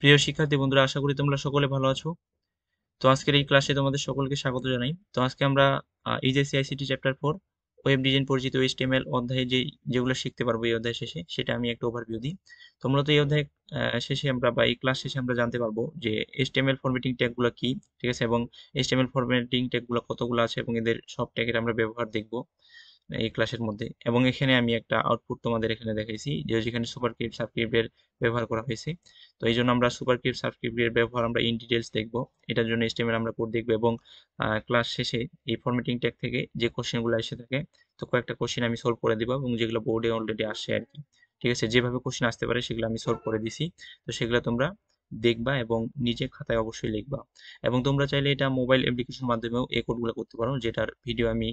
প্রিয় শিক্ষার্থী বন্ধুরা, আশা করি তোমরা সকলে ভালো আছো। তো আজকের এই ক্লাসে তোমাদের সকলকে স্বাগত জানাই। তো আজকে আমরা HSC ICT chapter 4 web design পরিচিত এইচটিএমএল অধ্যায়ে যেগুলো শিখতে পারবো এই অধ্যায় শেষে, সেটা আমি একটা ওভারভিউ দিই। তো মূলত এই অধ্যায় শেষে আমরা বা এই ক্লাস শেষে আমরা জানতে পারবো যে এইচটিএমএল ফরম্যাটিং ট্যাগগুলো কি, ঠিক আছে, এবং এইচটিএমএল ফরম্যাটিং ট্যাগগুলো কতগুলো আছে এবং এদের সব ট্যাগের আমরা ব্যবহার দেখবো এই ক্লাসের মধ্যে। এবং এখানে আমি একটা আউটপুট তোমাদের এখানে দেখাইছি যে যেখানে সুপারস্ক্রিপ্ট সাবস্ক্রিপ্টের ব্যবহার করা হয়েছে। তো এই জন্য আমরা সুপারস্ক্রিপ্ট সাবস্ক্রিপ্টের ব্যবহার আমরা ইন ডিটেলস দেখবো। এটার জন্য এইচটিএমএল আমরা কোড দেখবো এবং ক্লাস শেষে এই ফরম্যাটিং ট্যাগ থেকে যে কোশ্চেনগুলো এসে থাকে, তো কয়েকটা কোশ্চেন আমি সলভ করে দিব এবং যেগুলো বোর্ডে অলরেডি আসে আর কি, ঠিক আছে, যেভাবে কোশ্চেন আসতে পারে সেগুলো আমি সলভ করে দিছি। তো সেগুলো তোমরা দেখবা এবং নিজে খাতায় অবশ্যই লিখবা। এবং তোমরা চাইলে এটা মোবাইল অ্যাপ্লিকেশনের মাধ্যমেও এই কোডগুলো করতে পারো, যেটার ভিডিও আমি,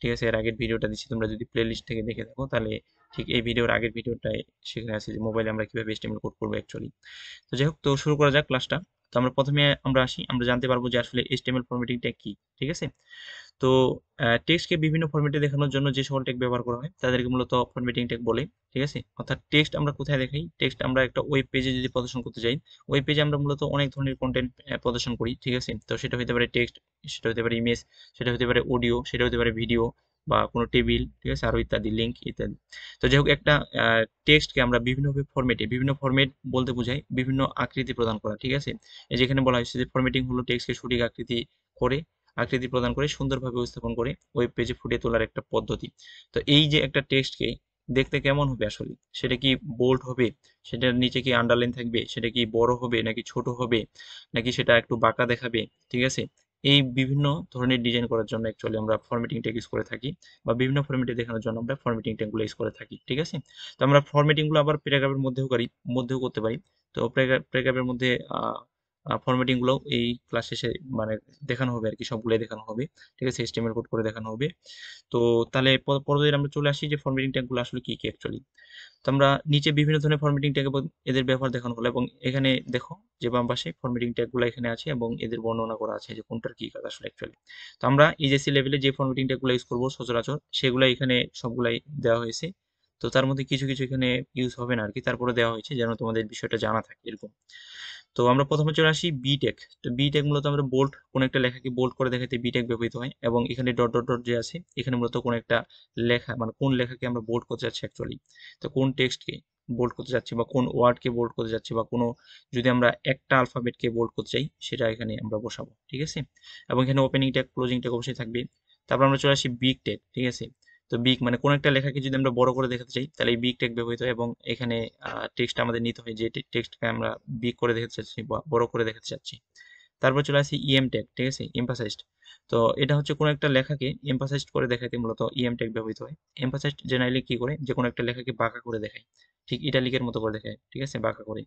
ঠিক আছে, এর আগের ভিডিওটা দিচ্ছি। তোমরা যদি প্লে লিস্ট থেকে দেখে থাকো তাহলে ঠিক এই ভিডিওর আগের ভিডিওটায় সেখানে আছে যে মোবাইলে আমরা কিভাবে এইচটিএমএল কোড করবো অ্যাকচুয়ালি। তো যাই হোক, তো শুরু করা যাক ক্লাসটা। তো আমরা প্রথমে আসি, আমরা জানতে পারবো যে আসলে এইচটিএমএল ফরম্যাটিংটা কি, ঠিক আছে। তো টেক্সটকে বিভিন্ন ফরম্যাটে দেখানোর জন্য যে সকল ট্যাগ ব্যবহার করা হয় তাদেরকে মূলত ফরম্যাটিং ট্যাগ বলে, ঠিক আছে। অর্থাৎ টেক্সট আমরা কোথায় দেখাই, টেক্সট আমরা একটা ওয়েব পেজে যদি প্রদর্শন করতে যাই, ওয়েব পেজে আমরা মূলত অনেক ধরনের কন্টেন্ট প্রদর্শন করি, ঠিক আছে। তো সেটা হতে পারে টেক্সট, সেটা হতে পারে ইমেজ, সেটা হতে পারে অডিও, সেটা হতে পারে ভিডিও বা কোনো টেবিল, ঠিক আছে, আরো ইত্যাদি, লিঙ্ক ইত্যাদি। তো যাই হোক, একটা টেক্সটকে আমরা বিভিন্ন ফরম্যাটে, বিভিন্ন ফরম্যাট বলতে বোঝায় বিভিন্ন আকৃতি প্রদান করা, ঠিক আছে। এই যেখানে বলা হয়েছে যে ফরম্যাটিং হলো টেক্সটকে সঠিক আকৃতি প্রদান করে সুন্দরভাবে উপস্থাপন করে ওয়েব পেজে ফুটিয়ে তোলার একটা পদ্ধতি। তো এই যে একটা টেক্সটকে দেখতে কেমন হবে আসলে, সেটা কি বোল্ড হবে, সেটার নিচে কি আন্ডারলাইন থাকবে, সেটা কি বড় হবে নাকি ছোট হবে, নাকি সেটা একটু বাঁকা দেখাবে, ঠিক আছে। এই বিভিন্ন ধরনের ডিজাইন করার জন্য অ্যাকচুয়ালি আমরা ফরম্যাটিং ট্যাগ ইউজ করে থাকি, বা বিভিন্ন ফরম্যাটে দেখানোর জন্য আমরা ফরম্যাটিং ট্যাগগুলো ইউজ করে থাকি, ঠিক আছে। তো আমরা ফরম্যাটিংগুলো আবার প্যারাগ্রাফের মধ্যেও করতে পারি। তো প্যারাগ্রাফের মধ্যে ফরম্যাটিং গুলো এই ক্লাস শেষে মানে দেখানো হবে আর কি, সবগুলোই দেখানো হবে, ঠিক আছে, এইচটিএমএল কোড করে দেখানো হবে। তো তাহলে পরবর্তীতে আমরা চলে আসি যে ফরম্যাটিং ট্যাগগুলো আসলে কি কি অ্যাকচুয়ালি। তো আমরা নিচে বিভিন্ন ধরনের ফরম্যাটিং ট্যাগ এবং এদের ব্যবহার দেখানো হলো, এবং এখানে দেখো যে বাম পাশে ফরম্যাটিং ট্যাগগুলো এখানে আছে এবং এদের বর্ণনা করা আছে যে কোনটার কি কাজ আসলে অ্যাকচুয়ালি। তো আমরা ইজেসি লেভেলে যে ফরম্যাটিং ট্যাগগুলো ইউজ করবো সচরাচর, সেগুলো এখানে সবগুলাই দেওয়া হয়েছে। তো তার মধ্যে কিছু কিছু এখানে ইউজ হবে না আর কি, তারপরে দেওয়া হয়েছে যেন তোমাদের বিষয়টা জানা থাকে এরকম। তো আমরা প্রথমে চলে আসি বিটেক। তো বিটেক মূলত আমরা বোল্ড, কোন একটা লেখাকে বোল্ড করে দেখাতে বিটেক ব্যবহৃত হয়, এবং এখানে ডট ডট ডট যে আছে এখানে মূলত কোন একটা লেখা, মানে কোন লেখাকে আমরা বোল্ড করতে যাচ্ছি অ্যাকচুয়ালি, তো কোন টেক্সটকে বোল্ড করতে যাচ্ছি বা কোন ওয়ার্ডকে বোল্ড করতে যাচ্ছি বা কোনো, যদি আমরা একটা আলফাবেটকে বোল্ড করতে চাই সেটা এখানে আমরা বসাবো, ঠিক আছে। এবং এখানে ওপেনিং ট্যাগ ক্লোজিং ট্যাগ অবশ্যই থাকবে। তারপর আমরা চলে আসি বিগ ট্যাগ, ঠিক আছে। তো বিগ মানে কোন একটা লেখাকে যদি আমরা বড় করে দেখাতে চাই তাহলে এই বিগ ট্যাগ ব্যবহৃত হয়, এবং এখানে টেক্সট আমাদের নিতে হয় যে টেক্সটকে আমরা বিগ করে দেখাতে চাচ্ছি বা বড় করে দেখাতে চাচ্ছি। তারপর চলে আসি ইএম ট্যাগ, ঠিক আছে, এমফাসাইজড। তো এটা হচ্ছে কোনো একটা লেখাকে এমফাসাইজড করে দেখাতে মূলত ইএম ট্যাগ ব্যবহৃত হয়। এমফাসাইজড জেনারেলি কি করে, যে কোনো একটা লেখাকে বাঁকা করে দেখায়, ঠিক ইটালিকের মতো করে দেখায়, ঠিক আছে, বাঁকা করে।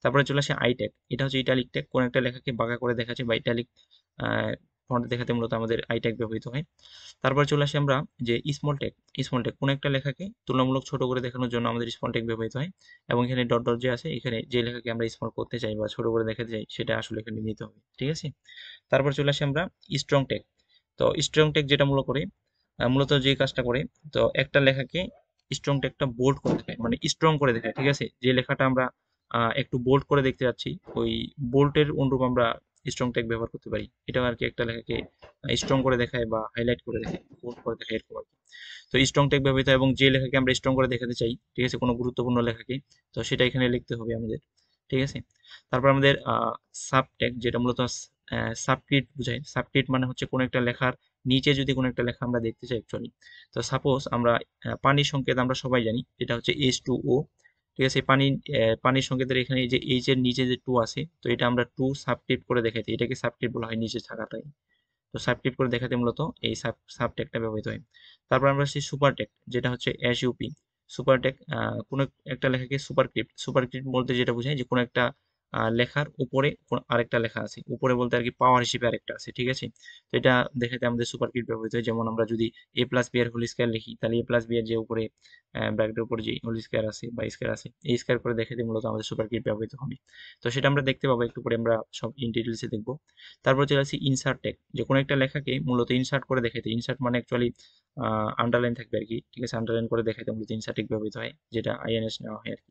তারপরে চলে আসে আই ট্যাগ, এটা হচ্ছে ইটালিক ট্যাগ, কোনো একটা লেখাকে বাঁকা করে দেখাচ্ছে বা ইটালিক ফন্ট দেখাতে মূলত আমাদের আই ট্যাগ ব্যবহৃত হয়। তারপরে চলে আসি আমরা যে স্মল ট্যাগ কোনো একটা লেখাকে তুলনামূলক ছোট করে দেখানোর জন্য আমাদের স্মল ট্যাগ ব্যবহৃত হয়, এবং এখানে ডট ডট যে আছে এখানে যে লেখাকে আমরা স্মল করতে চাই বা ছোট করে দেখাতে চাই সেটা আসলে এখানে নিতে হবে, ঠিক আছে। তারপর চলে আসি আমরা স্ট্রং ট্যাগ। তো স্ট্রং ট্যাগ যেটা মূলত যে কাজটা করে, তো একটা লেখাকে স্ট্রং ট্যাগটা বোল্ড করে দেখায়, মানে স্ট্রং করে দেখায়, ঠিক আছে। যে লেখাটা আমরা একটু বোল্ড করে দেখতে যাচ্ছি, ওই বোল্টের অনুরূপ আমরা স্ট্রং ট্যাগ ব্যবহার করতে পারি। এটা আর কি একটা লেখাকে স্ট্রং করে দেখায় বা হাইলাইট করে দেখায়, বোল্ড করে দেখায় এরকম আর কি। তো স্ট্রং ট্যাগ ব্যবহৃত হয়, এবং যে লেখাকে আমরা স্ট্রং করে দেখাতে চাই, ঠিক আছে, কোনো গুরুত্বপূর্ণ লেখাকে, তো সেটা এখানে লিখতে হবে আমাদের, ঠিক আছে। তারপর আমাদের সাব ট্যাগ, যেটা মূলত সাবস্ক্রিপ্ট বোঝায়। সাবস্ক্রিপ্ট মানে হচ্ছে কোনো একটা লেখার নিচে যদি কোনো একটা লেখা আমরা দেখতে চাই অ্যাকচুয়ালি। তো সাপোজ আমরা পানির সংকেত আমরা সবাই জানি যেটা হচ্ছে H2O, ঠিক আছে। পানির সংকেতের এখানে এই যে এইচ এর নিচে যে টু আছে, তো এটা আমরা টু সাবস্ক্রিপ্ট করে দেখাইতে, এটাকে সাবস্ক্রিপ্ট বলা হয় নিচে থাকাটাই। তো সাবস্ক্রিপ্ট করে দেখাতে মূলত এই সাব ট্যাগটা ব্যবহৃত হয়। তারপর আমরা আসছি সুপার ট্যাগ, যেটা হচ্ছে এসইউপি। সুপার ট্যাগ কোনো একটা লেখাকে সুপারস্ক্রিপ্ট বলতে যেটা বোঝায় যে কোনো একটা লেখার উপরে আরেকটা লেখা আছে, উপরে বলতে আর কি পাওয়ার হিসেবে আরেকটা আছে, ঠিক আছে। তো এটা দেখাতে আমাদের সুপারস্ক্রিপ্ট ব্যবহৃত হয়। যেমন আমরা যদি এ প্লাস বি এর হোল স্কয়ার লিখি, তাহলে এ প্লাস বি এর যে উপরে ব্র্যাকেটের উপরে যে হোল স্কয়ার আছে বা স্কয়ার আছে, এই স্কয়ার করে দেখাতে মূলত আমাদের সুপারস্ক্রিপ্ট ব্যবহৃত হবে। তো সেটা আমরা দেখতে পাবো একটু পরে, আমরা সব ইন ডিটেলসে দেখবো। তারপর চলে আসি ইনসার্ট ট্যাগ, যে কোনো একটা লেখাকে মূলত ইনসার্ট করে দেখাতে, ইনসার্ট মানে অ্যাকচুয়ালি আন্ডারলাইন থাকবে আর কি, ঠিক আছে, আন্ডারলাইন করে দেখাতে মূলত ইনসার্ট ট্যাগ ব্যবহৃত হয়, যেটা আইএনএস নেওয়া হয় আর কি।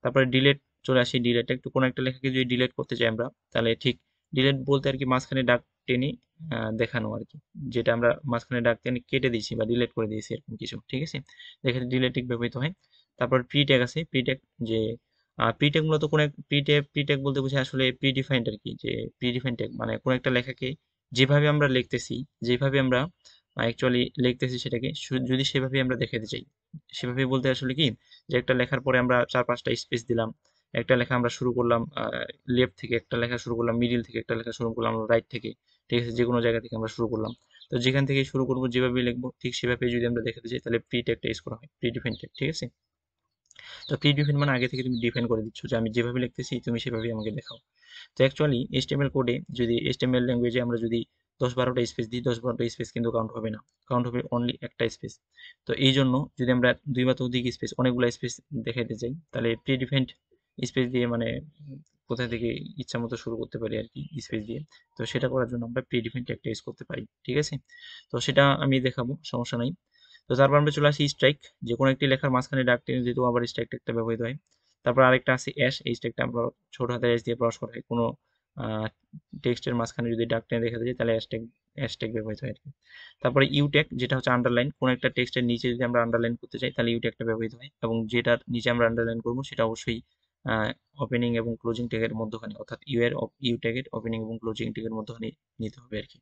তারপরে ডিলেট চলে আসি ডিলেট টেগ। তো কোনো একটা লেখাকে যদি ডিলেট করতে চাই আমরা, তাহলে ঠিক ডিলেট বলতে আর কি মাঝখানে দাগ টেনে দেখানো আর কি, যেটা আমরা মাঝখানে দাগ টেনে কেটে দিয়েছি বা ডিলেট করে দিয়েছি এরকম কিছু, ঠিক আছে। এখানে ডিলেট টেগ ব্যবহৃত হয়। তারপর প্রি ট্যাগ আছে। প্রি ট্যাগ যে প্রি ট্যাগ মূলত কোনো প্রি ট্যাগ বলতে বোঝায় আসলে প্রি ডিফাইন্ড আর কি, যে প্রি ডিফাইন্ড ট্যাগ মানে কোনো একটা লেখাকে যেভাবে আমরা লিখতেছি, যেভাবে আমরা অ্যাকচুয়ালি লিখতেছি সেটাকে যদি সেভাবে আমরা দেখাতে চাই, সেভাবে বলতে আসলে কি, যে একটা লেখার পরে আমরা 4-5টা স্পেস দিলাম, একটা লেখা আমরা শুরু করলাম লেফট থেকে, একটা লেখা শুরু করলাম মিডিল থেকে, একটা লেখা শুরু করলাম রাইট থেকে, ঠিক আছে, যে কোনো জায়গা থেকে আমরা শুরু করলাম। তো যেখান থেকে শুরু করবো যেভাবে লিখবো ঠিক সেভাবে যদি আমরা দেখাতে চাই, তাহলে প্রি ট্যাগটা ইউজ করা হয়, প্রি ডিফাইন্ড ট্যাগ, ঠিক আছে। তো প্রি ডিফাইন্ড মানে আগে থেকে তুমি ডিফাইন করে দিচ্ছ যে আমি যেভাবে লিখতেছি তুমি সেভাবেই আমাকে দেখাও। তো অ্যাকচুয়ালি এইচটিএমএল কোডে যদি এইচটিএমএল ল্যাঙ্গুয়েজে আমরা যদি 10-12টা স্পেস দিই, 10-12টা স্পেস কিন্তু কাউন্ট হবে না, কাউন্ট হবে অনলি একটা স্পেস। তো এই জন্য যদি আমরা 2 বা ততোধিক স্পেস, অনেকগুলো স্পেস দেখাইতে চাই, তাহলে প্রি ডিফাইন্ড স্পেস দিয়ে মানে কোথা থেকে ইচ্ছা মতো শুরু করতে পারি আর কি স্পেস দিয়ে। তো সেটা করার জন্য আমরা প্রি ডিফাইন্ড একটা ইউজ করতে পারি, ঠিক আছে। তো সেটা আমি দেখাবো, সমস্যা নাই। তো তারপর আমরা চলে আসি স্ট্রাইক, যে কোনো একটি লেখার মাঝখানে ডাক টেনে যেহেতু আবার স্ট্রাইক ট্যাগটা ব্যবহৃত হয়। তারপর আরেকটা আছে অ্যাশ, এই স্ট্রাইকটা আমরা ছোট হাতের এস দিয়ে প্রকাশ করা হয়, কোনো টেক্সটের মাঝখানে যদি ডাক টেনে দেখাতে যায় তাহলে হ্যাশট্যাগ ব্যবহৃত হয় আর কি। তারপরে ইউ ট্যাগ, যেটা হচ্ছে আন্ডারলাইন, কোনো একটা টেক্সটের নিচে যদি আমরা আন্ডারলাইন করতে চাই তাহলে ইউ ট্যাগটা ব্যবহৃত হয়, এবং যেটার নিচে আমরা আন্ডারলাইন করবো সেটা অবশ্যই ওপেনিং এবং ক্লোজিং ট্যাগের মধ্যখানে, অর্থাৎ ইউ ট্যাগের ওপেনিং এবং ক্লোজিং ট্যাগের মধ্যখানে নিতে হবে আর কি।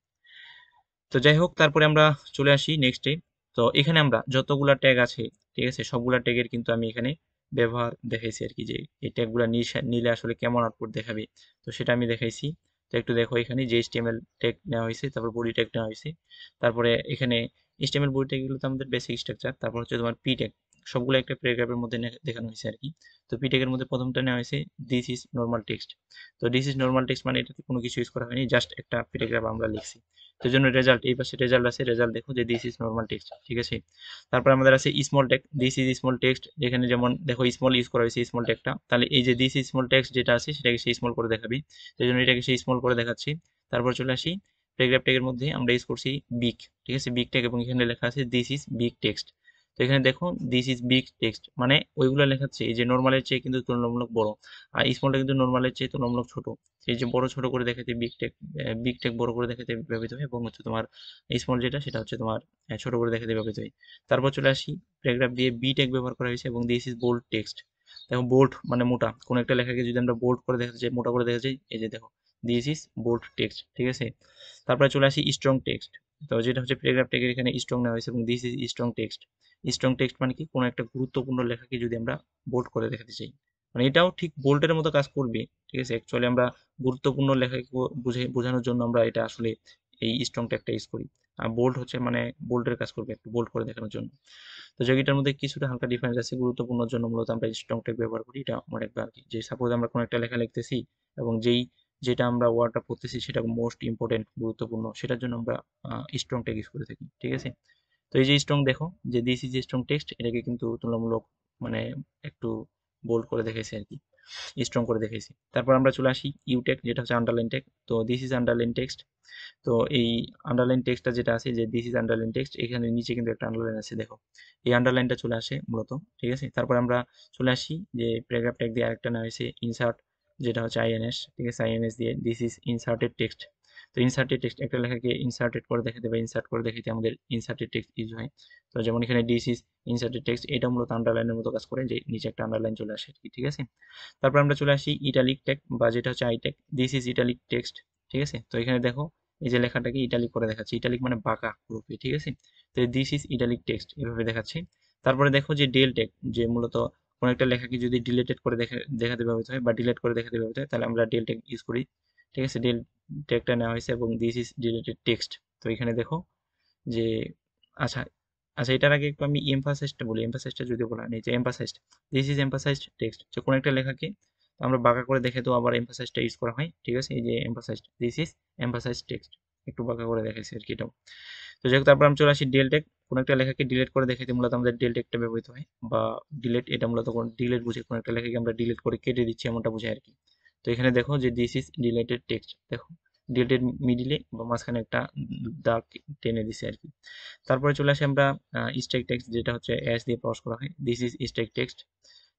তো যাই হোক, তারপরে আমরা চলে আসি নেক্সটে। তো এখানে আমরা যতগুলা ট্যাগ আছে, ঠিক আছে, সবগুলা ট্যাগের কিন্তু আমি এখানে ব্যবহার দেখাইছি আর কি, যে এই ট্যাগগুলা নিলে আসলে কেমন আউটপুট দেখাবে, তো সেটা আমি দেখাইছি। তো একটু দেখো এখানে যে এইচটিএমএল ট্যাগ নেওয়া হয়েছে, তারপর বডি ট্যাগ নেওয়া হয়েছে, তারপরে এখানে এইচটিএমএল বডি ট্যাগ এগুলো তো আমাদের বেসিক স্ট্রাকচার। তারপর হচ্ছে তোমার পি ট্যাগ, সবগুলো একটা প্যারাগ্রাফের মধ্যে দেখানো হয়েছে আর কি। তো পি ট্যাগের মধ্যে প্রথমটা নেওয়া হয়েছে দিস ইজ নর্মাল টেক্সট। তো দিস ইজ নর্মাল টেক্সট মানে এটাতে কোনো কিছু ইউজ করা হয়নি, জাস্ট একটা প্যারাগ্রাফ আমরা লিখছি। তো জন্য রেজাল্ট, এই পাশে রেজাল্ট আছে, রেজাল্ট দেখো যে দিস ইজ নর্মাল টেক্সট, ঠিক আছে। তারপর আমাদের আছে small text, this is small text, এখানে যেমন দেখো স্মল ইউজ করা হয়েছে স্মল টেক্সটটা, তাহলে এই যে দিস ইজ স্মল টেক্সট যেটা আছে সেটাকে সে স্মল করে দেখাবি, সেই জন্য এটাকে সে স্মল করে দেখাচ্ছি। তারপর চলে আসি প্যারাগ্রাফ ট্যাগের মধ্যে আমরা ইউজ করছি বিগ, ঠিক আছে, বিগ ট্যাগ, এবং এখানে লেখা আছে দিস ইজ বিগ টেক্সট। তো এখানে দেখো দিস ইজ বিগ টেক্সট মানে ওইগুলো লেখাচ্ছে এই যে নর্মালের চেয়ে কিন্তু তুলনামূলক বড়, আর স্মলটা কিন্তু নর্মালের চেয়ে তুলনামূলক ছোট। এই যে বড় ছোট করে দেখাতে বিগ টেক বড় করে দেখাতে ব্যবহৃত হয়, এবং হচ্ছে তোমার স্মল যেটা সেটা হচ্ছে তোমার ছোট করে দেখাতে ব্যবহৃত হয়। তারপর চলে আসি প্যারাগ্রাফ দিয়ে বি টেক ব্যবহার করা হয়েছে, এবং দিস ইজ বোল্ড টেক্সট। দেখো বোল্ড মানে মোটা, কোনো একটা লেখাকে যদি আমরা বোল্ড করে দেখাতে চাই, মোটা করে দেখাতে চাই, এই যে দেখো দিস ইজ বোল্ড টেক্সট, ঠিক আছে। তারপরে চলে আসি স্ট্রং টেক্সট। তো যেটা হচ্ছে প্যারাগ্রাফ টেকের এখানে স্ট্রং নেওয়া হয়েছে, এবং this is strong text. Strong text মানে কি, কোনো একটা গুরুত্বপূর্ণ লেখাকে যদি আমরা বোল্ড করে দেখাতে চাই, মানে এটাও ঠিক বোল্টের মতো কাজ করবে, ঠিক আছে। অ্যাকচুয়ালি আমরা গুরুত্বপূর্ণ লেখাকে বোঝানোর জন্য আমরা এটা আসলে এই স্ট্রং ট্যাগটা ইউজ করি। আর বোল্ড হচ্ছে মানে বোল্ডের কাজ করবে, একটু বোল্ড করে দেখানোর জন্য। তো যেটার মধ্যে কিছুটা হালকা ডিফারেন্স আছে, গুরুত্বপূর্ণর জন্য মূলত আমরা স্ট্রং ট্যাগ ব্যবহার করি, এটা মনে রাখবে আর কি। যে সাপোজ আমরা কোনো একটা লেখা লিখতেছি, এবং যেটা আমরা ওয়ার্ডটা পড়তেছি সেটা মোস্ট ইম্পর্টেন্ট গুরুত্বপূর্ণ, সেটার জন্য আমরা স্ট্রং ট্যাগ ইউজ করে থাকি, ঠিক আছে। তো এই যে স্ট্রং দেখো যে দিস ইজ স্ট্রং টেক্সট, এটাকে কিন্তু তুলনামূলক মানে একটু বোল্ড করে দেখাইছে আর কি, স্ট্রং করে দেখাইছি। তারপর আমরা চলে আসি ইউটেক, যেটা হচ্ছে আন্ডারলাইন টেক্সট। তো দিস ইজ আন্ডারলাইন টেক্সট। তো এই আন্ডারলাইন টেক্সটটা যেটা আছে, যে দিস ইজ আন্ডারলাইন টেক্সট, এখানে নিচে কিন্তু একটা আন্ডারলাইন আছে, দেখো এই আন্ডারলাইনটা চলে আসে মূলত, ঠিক আছে। তারপর আমরা চলে আসি যে প্যারাগ্রাফ ট্যাগ দিয়ে আরেকটা নেওয়া হয়েছে ইনসার্ট, যেটা হচ্ছে আইএনএস, ঠিক আছে, আইএনএস দিয়ে দিস ইজ ইনসার্টেড টেক্সট। তো ইনসার্টেড টেক্সট, একটা লেখাকে ইনসার্টেড করে দেখাতে বা ইনসার্ট করে দেখাতে আমাদের ইনসার্টেড টেক্সট ইউজ হয়। তো যেমন এখানে দিস ইজ ইনসার্টেড টেক্সট, এটা মূলত আন্ডারলাইনের মতো কাজ করে, যে নিচে একটা আন্ডারলাইন চলে আসে, ঠিক আছে। তারপর আমরা চলে আসি ইটালিক টেক, বা যেটা হচ্ছে আইটেক, দিস ইজ ইটালিক টেক্সট, ঠিক আছে। তো এখানে দেখো এই যে লেখাটাকে ইটালিক করে দেখাচ্ছে, ইটালিক মানে বাঁকা রূপে, ঠিক আছে। তো দিস ইজ ইটালিক টেক্সট এভাবে দেখাচ্ছে। তারপরে দেখো যে ডেল টেক, যে মূলত কোনো একটা লেখাকে যদি ডিলেটেড করে দেখাতে ব্যবহৃত হয় বা ডিলেট করে দেখাতে ব্যবহৃত হয়, তাহলে আমরা ডেল টেক ইউজ করি, ঠিক আছে। ডেল টেকটা নেওয়া হয়েছে, এবং দিস ইজ ডিলেটেড টেক্সট। তো এখানে দেখো যে আচ্ছা, আচ্ছা এটার আগে একটু আমি এমফাসাইজটা বলি, এমফাসাইজটা যদি বলা হয় যে emphasised, this is emphasised text, যে কোনো একটা লেখাকে আমরা বাঁকা করে দেখে তো আবার এমফাসাইজটা ইউজ করা হয়, ঠিক আছে। এই যে emphasised, this is emphasised text, একটু বাঁকা করে দেখাইছে আর কি এটাও। তো যাই হোক, তারপর আমি চলে আসি ডেল টেক, কোনো একটা লেখাকে ডিলিট করে দেখাইতে মূলত আমাদের ডেল টেকটা ব্যবহৃত হয়, বা ডিলিট, এটা মূলত ডিলিট বুঝে, কোনো একটা লেখাকে আমরা ডিলিট করে কেটে দিচ্ছি এমনটা বোঝায় আর কি। তো এখানে দেখো যে দিস ইজ ডিলেটেড টেক্সট, দেখো ডিলেটেড মিডিলে বা মাঝখানে একটা দাগ টেনে দিছে আর কি। তারপরে চলে আসি আমরা স্ট্যাক টেক্সট, যেটা হচ্ছে এস দিয়ে প্রকাশ করা হয়, দিস ইজ স্ট্যাক টেক্সট।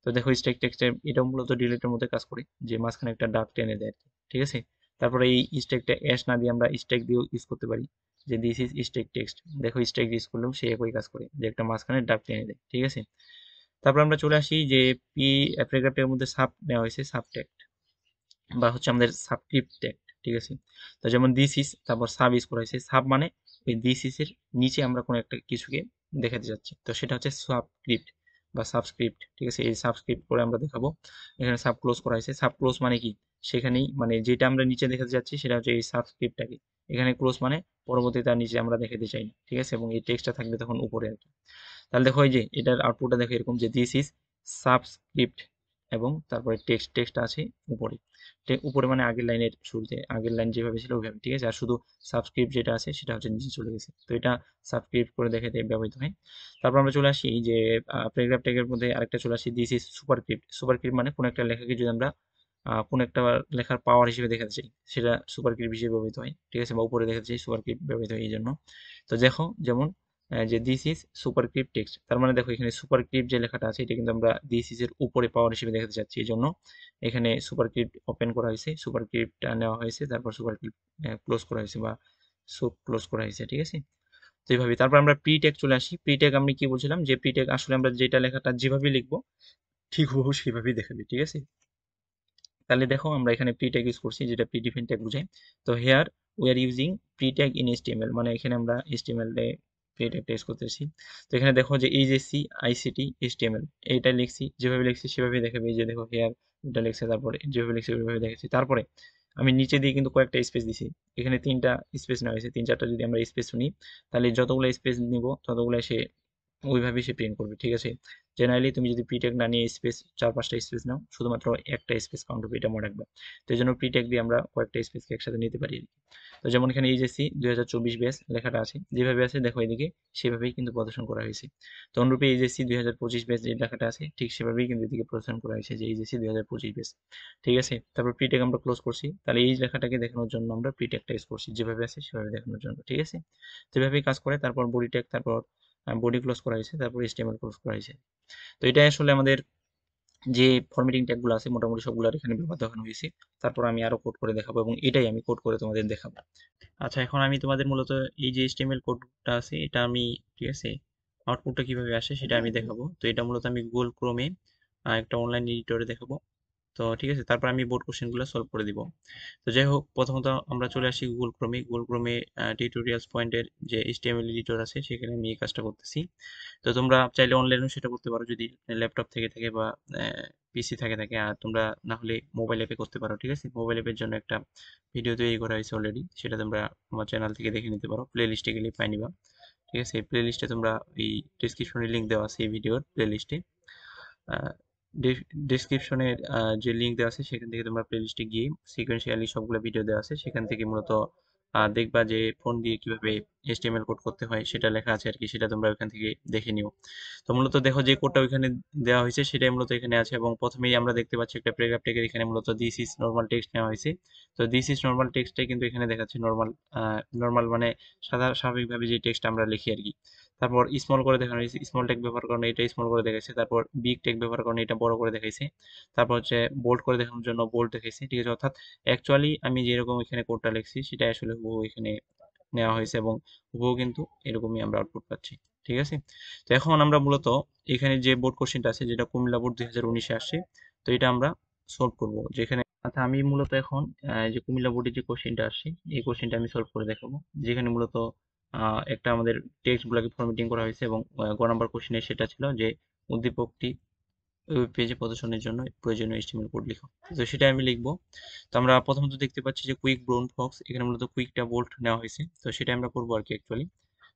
তো দেখো স্ট্যাক টেক্সটের এটাও মূলত ডিলিটের মধ্যে কাজ করে, যে মাঝখানে একটা দাগ টেনে দেয় আর কি। ঠিক আছে, তারপরে এই স্ট্যাকটা অ্যাশ না দিয়ে আমরা স্ট্যাক দিয়েও ইউজ করতে পারি, যে দিস ইজ স্ট্যাক টেক্সট। দেখো স্ট্যাক ইউজ করলেও সে একই কাজ করে, যে একটা মাঝখানে দাগ টেনে দেয়। ঠিক আছে, তারপর আমরা চলে আসি যে পি প্যারাগ্রাফের মধ্যে সাব নেওয়া হয়েছে, সাবটেক্ট বা হচ্ছে আমাদের সাবস্ক্রিপ্ট ট্যাগ। ঠিক আছে, তো যেমন দিস ইজ, তারপর সাব ইউজ করা হয়েছে। সাব মানে ওই দিস ইজ এর নিচে আমরা কোনো একটা কিছুকে দেখাতে যাচ্ছি, তো সেটা হচ্ছে সাবস্ক্রিপ্ট বা সাবস্ক্রিপ্ট। ঠিক আছে, এই সাবস্ক্রিপ্ট করে আমরা দেখাবো। এখানে সাব ক্লোজ করা হয়েছে। সাব ক্লোজ মানে কি, সেখানেই মানে যেটা আমরা নিচে দেখাতে যাচ্ছি সেটা হচ্ছে এই সাবস্ক্রিপ্টটাকে। এখানে ক্লোজ মানে পরবর্তীতে আর নিচে আমরা দেখাতে চাই না। ঠিক আছে, এবং এই টেক্সটটা থাকবে তখন উপরে আর কি। তাহলে দেখো এই যে এটার আউটপুটটা দেখো এরকম, যে দিস ইজ সাবস্ক্রিপ্ট এবং তারপরে টেক্সট আছে উপরে। উপরে মানে আগের লাইনের শুরুতে, আগের লাইন যেভাবে ছিল ওইভাবে। ঠিক আছে, আর শুধু সাবস্ক্রিপ্ট যেটা আছে সেটা হচ্ছে নিচে চলে গেছে, তো এটা সাবস্ক্রিপ্ট করে দেখাতে ব্যবহৃত হয়। তারপর আমরা চলে আসি যে প্যারাগ্রাফ ট্যাগের মধ্যে আরেকটা চলে আসি, দিস ইজ সুপারস্ক্রিপ্ট। সুপারস্ক্রিপ্ট মানে কোনো একটা লেখাকে যদি আমরা কোনো একটা লেখার পাওয়ার হিসেবে দেখাতে চাই, সেটা সুপারস্ক্রিপ্ট হিসেবে ব্যবহৃত হয়। ঠিক আছে, বা উপরে দেখাতে চাই, সুপারস্ক্রিপ্ট ব্যবহৃত হয় এই জন্য। তো দেখো যেমন যে দিস ইজ সুপারস্ক্রিপ্ট টেক্সট, তার মানে দেখো এখানে সুপারস্ক্রিপ্ট যে লেখাটা আছে এটা কিন্তু আমরা দিস ইজ এর উপরে পাওয়ার হিসেবে দেখাতে চাচ্ছি, এই জন্য এখানে সুপারস্ক্রিপ্ট ওপেন করা হয়েছে, সুপারস্ক্রিপ্টটা নেওয়া হয়েছে, তারপর সুপারস্ক্রিপ্ট ক্লোজ করা হয়েছে বা সুপ ক্লোজ করা হয়েছে। ঠিক আছে, তো এইভাবে। তারপর আমরা প্রি ট্যাগ চলে আসি। প্রি ট্যাগ আমি কি বলছিলাম, যে প্রি ট্যাগ আসলে আমরা যেটা লেখাটা যেভাবে লিখবো ঠিক হুবহু সেভাবেই দেখাবে। ঠিক আছে, তাহলে দেখো আমরা এখানে প্রি ট্যাগ ইউজ করছি, যেটা প্রি ডিফাইন ট্যাগ বোঝায়। তো here we are using pre tag in HTML, মানে এখানে আমরা এইচটিএমএল এ প্রি ট্যাগটা ইউজ করতেছি। তো এখানে দেখো যে এইচএসসি আইসিটি এইচটিএমএল এইটা লিখছি, যেভাবে লিখছি সেভাবেই দেখাবে। এই যে দেখো হেয়ার এটা লিখছে, তারপরে যেভাবে লিখছি ওইভাবে দেখাচ্ছি। তারপরে আমি নিচে দিয়ে কিন্তু কয়েকটা স্পেস দিছি, এখানে 3টা স্পেস নেওয়া হয়েছে। 3-4টা যদি আমরা স্পেস নিই, তাহলে যতগুলো স্পেস নিব ততগুলো সে ওইভাবেই সে প্রিন্ট করবে। ঠিক আছে, জেনারেলি তুমি যদি প্রিটেক না নিয়ে স্পেস 4-5টা স্পেস নাও, শুধুমাত্র একটা স্পেস কাউন্ট হবে, এটা মনে রাখবে। তো এই জন্য প্রিটেক দিয়ে আমরা কয়েকটা স্পেসকে একসাথে নিতে পারি। তো যেমন এখানে এইচএসসি 2024 ব্যাচ লেখাটা আছে, যেভাবে আছে দেখো এদিকে সেভাবেই কিন্তু প্রদর্শন করা হয়েছে। তো অনুরূপে এইচএসসি 2025 ব্যাচ যে লেখাটা আছে ঠিক সেভাবেই কিন্তু এদিকে প্রদর্শন করা হয়েছে, যে এইচএসসি 2025 ব্যাচ। ঠিক আছে, তারপর প্রিটেক আমরা ক্লোজ করছি, তাহলে এই লেখাটাকে দেখানোর জন্য আমরা প্রিটেকটা ইউজ করছি, যেভাবে আছে সেভাবে দেখানোর জন্য। ঠিক আছে, তো এভাবেই কাজ করে। তারপর বডি ট্যাগ, তারপর বডি ক্লোজ করা হয়েছে, তারপর এইচটিএমএল ক্লোজ করা হয়েছে। তো এটাই আসলে আমাদের যে ফরম্যাটিং ট্যাগগুলো আছে মোটামুটি সবগুলো এখানে ব্যবহার দেখানো হয়েছে। তারপর আমি আরো কোড করে দেখাবো, এবং এটাই আমি কোড করে তোমাদের দেখাবো। আচ্ছা, এখন আমি তোমাদের মূলত এই যে এইচটিএমএল কোডটা আছে এটা আমি, ঠিক আছে, আউটপুটটা কিভাবে আসে সেটা আমি দেখাবো। তো এটা মূলত আমি গুগল ক্রোমে একটা অনলাইন এডিটরে দেখাবো। তো ঠিক আছে, তারপর আমি বোর্ড কোশ্চেনগুলো সলভ করে দিব। তো যাই হোক, প্রথমত আমরা চলে আসি গুগল ক্রোমে। গুগল ক্রোমে টিউটোরিয়ালস পয়েন্টের যে এইচটিএমএল এডিটর আছে সেখানে আমি এই কাজটা করতেছি। তো তোমরা চাইলে অনলাইনেও সেটা করতে পারো, যদি ল্যাপটপ থেকে থাকে বা পিসি থাকে। আর তোমরা না হলে মোবাইল অ্যাপে করতে পারো। ঠিক আছে, মোবাইল অ্যাপের জন্য একটা ভিডিও তৈরি করা হয়েছে অলরেডি, সেটা তোমরা আমার চ্যানেল থেকে দেখে নিতে পারো, প্লে লিস্টে গেলে পাই নিবা। ঠিক আছে, এই প্লে লিস্টে তোমরা এই ডিসক্রিপশনে লিঙ্ক দেওয়া আছে এই ভিডিওর প্লে লিস্টে। ডেসক্রিপশনের যে লিঙ্ক দেওয়া আছে সেখান থেকে তোমরা প্লেলিস্টে গিয়ে সিকোয়েন্সিয়ালি সবগুলো ভিডিও দেওয়া আছে, সেখান থেকে মূলত দেখবা যে ফোন দিয়ে কিভাবে এইচটিএমএল কোড করতে হয় সেটা লেখা আছে আর কি, সেটা তোমরা ওইখান থেকে দেখে নিও। তো মূলত দেখো যে কোডটা ওইখানে দেওয়া হয়েছে সেটাই মূলত এখানে আছে, এবং প্রথমেই আমরা দেখতে পাচ্ছি একটা প্যারাগ্রাফ ট্যাগের এখানে মূলত দিস ইজ নরমাল টেক্সট নেওয়া হয়েছে। তো দিস ইজ নরমাল টেক্সটটাই কিন্তু এখানে দেখাচ্ছে নরমাল। নরমাল মানে স্বাভাবিকভাবে যে টেক্সট আমরা লিখি আর কি। তারপর স্মল করে দেখানো হয়েছে, স্মল টেক ব্যবহার কারণে এটা স্মল করে দেখাইছে। তারপর বিগ টেক ব্যবহার কারণে এটা বড় করে দেখাইছে। তারপর হচ্ছে বোল্ড করে দেখানোর জন্য বোল্ড দেখাইছে। ঠিক আছে, অর্থাৎ অ্যাকচুয়ালি আমি যেরকম এখানে কোডটা লিখছি সেটা আসলে হুবহু এখানে নেওয়া হয়েছে, এবং হুবহু কিন্তু এরকমই আমরা আউটপুট পাচ্ছি। ঠিক আছে, তো এখন আমরা মূলত এখানে যে বোর্ড কোশ্চেনটা আছে যেটা কুমিল্লা বোর্ড 2019-এ আসছে, তো এটা আমরা সলভ করব। যেখানে আচ্ছা, আমি মূলত এখন যে কুমিল্লা বোর্ডে যে কোশ্চেনটা আসছে এই কোশ্চেনটা আমি সলভ করে দেখাবো, যেখানে মূলত একটা আমাদের টেক্সট গুলাকে ফরম্যাটিং করা হয়েছে, এবং গ নাম্বার কোশ্চেনে সেটা ছিল যে উদ্দীপকটি ওয়েব পেজে প্রদর্শনের জন্য প্রয়োজনীয় এইচটিএমএল কোড লিখো। তো সেটা আমি লিখবো। তো আমরা প্রথমত দেখতে পাচ্ছি যে কুইক ব্রাউন ফক্স, এখানে মূলত কুইকটা বোল্ড নেওয়া হয়েছে, তো সেটা আমরা করবো আর কি অ্যাকচুয়ালি।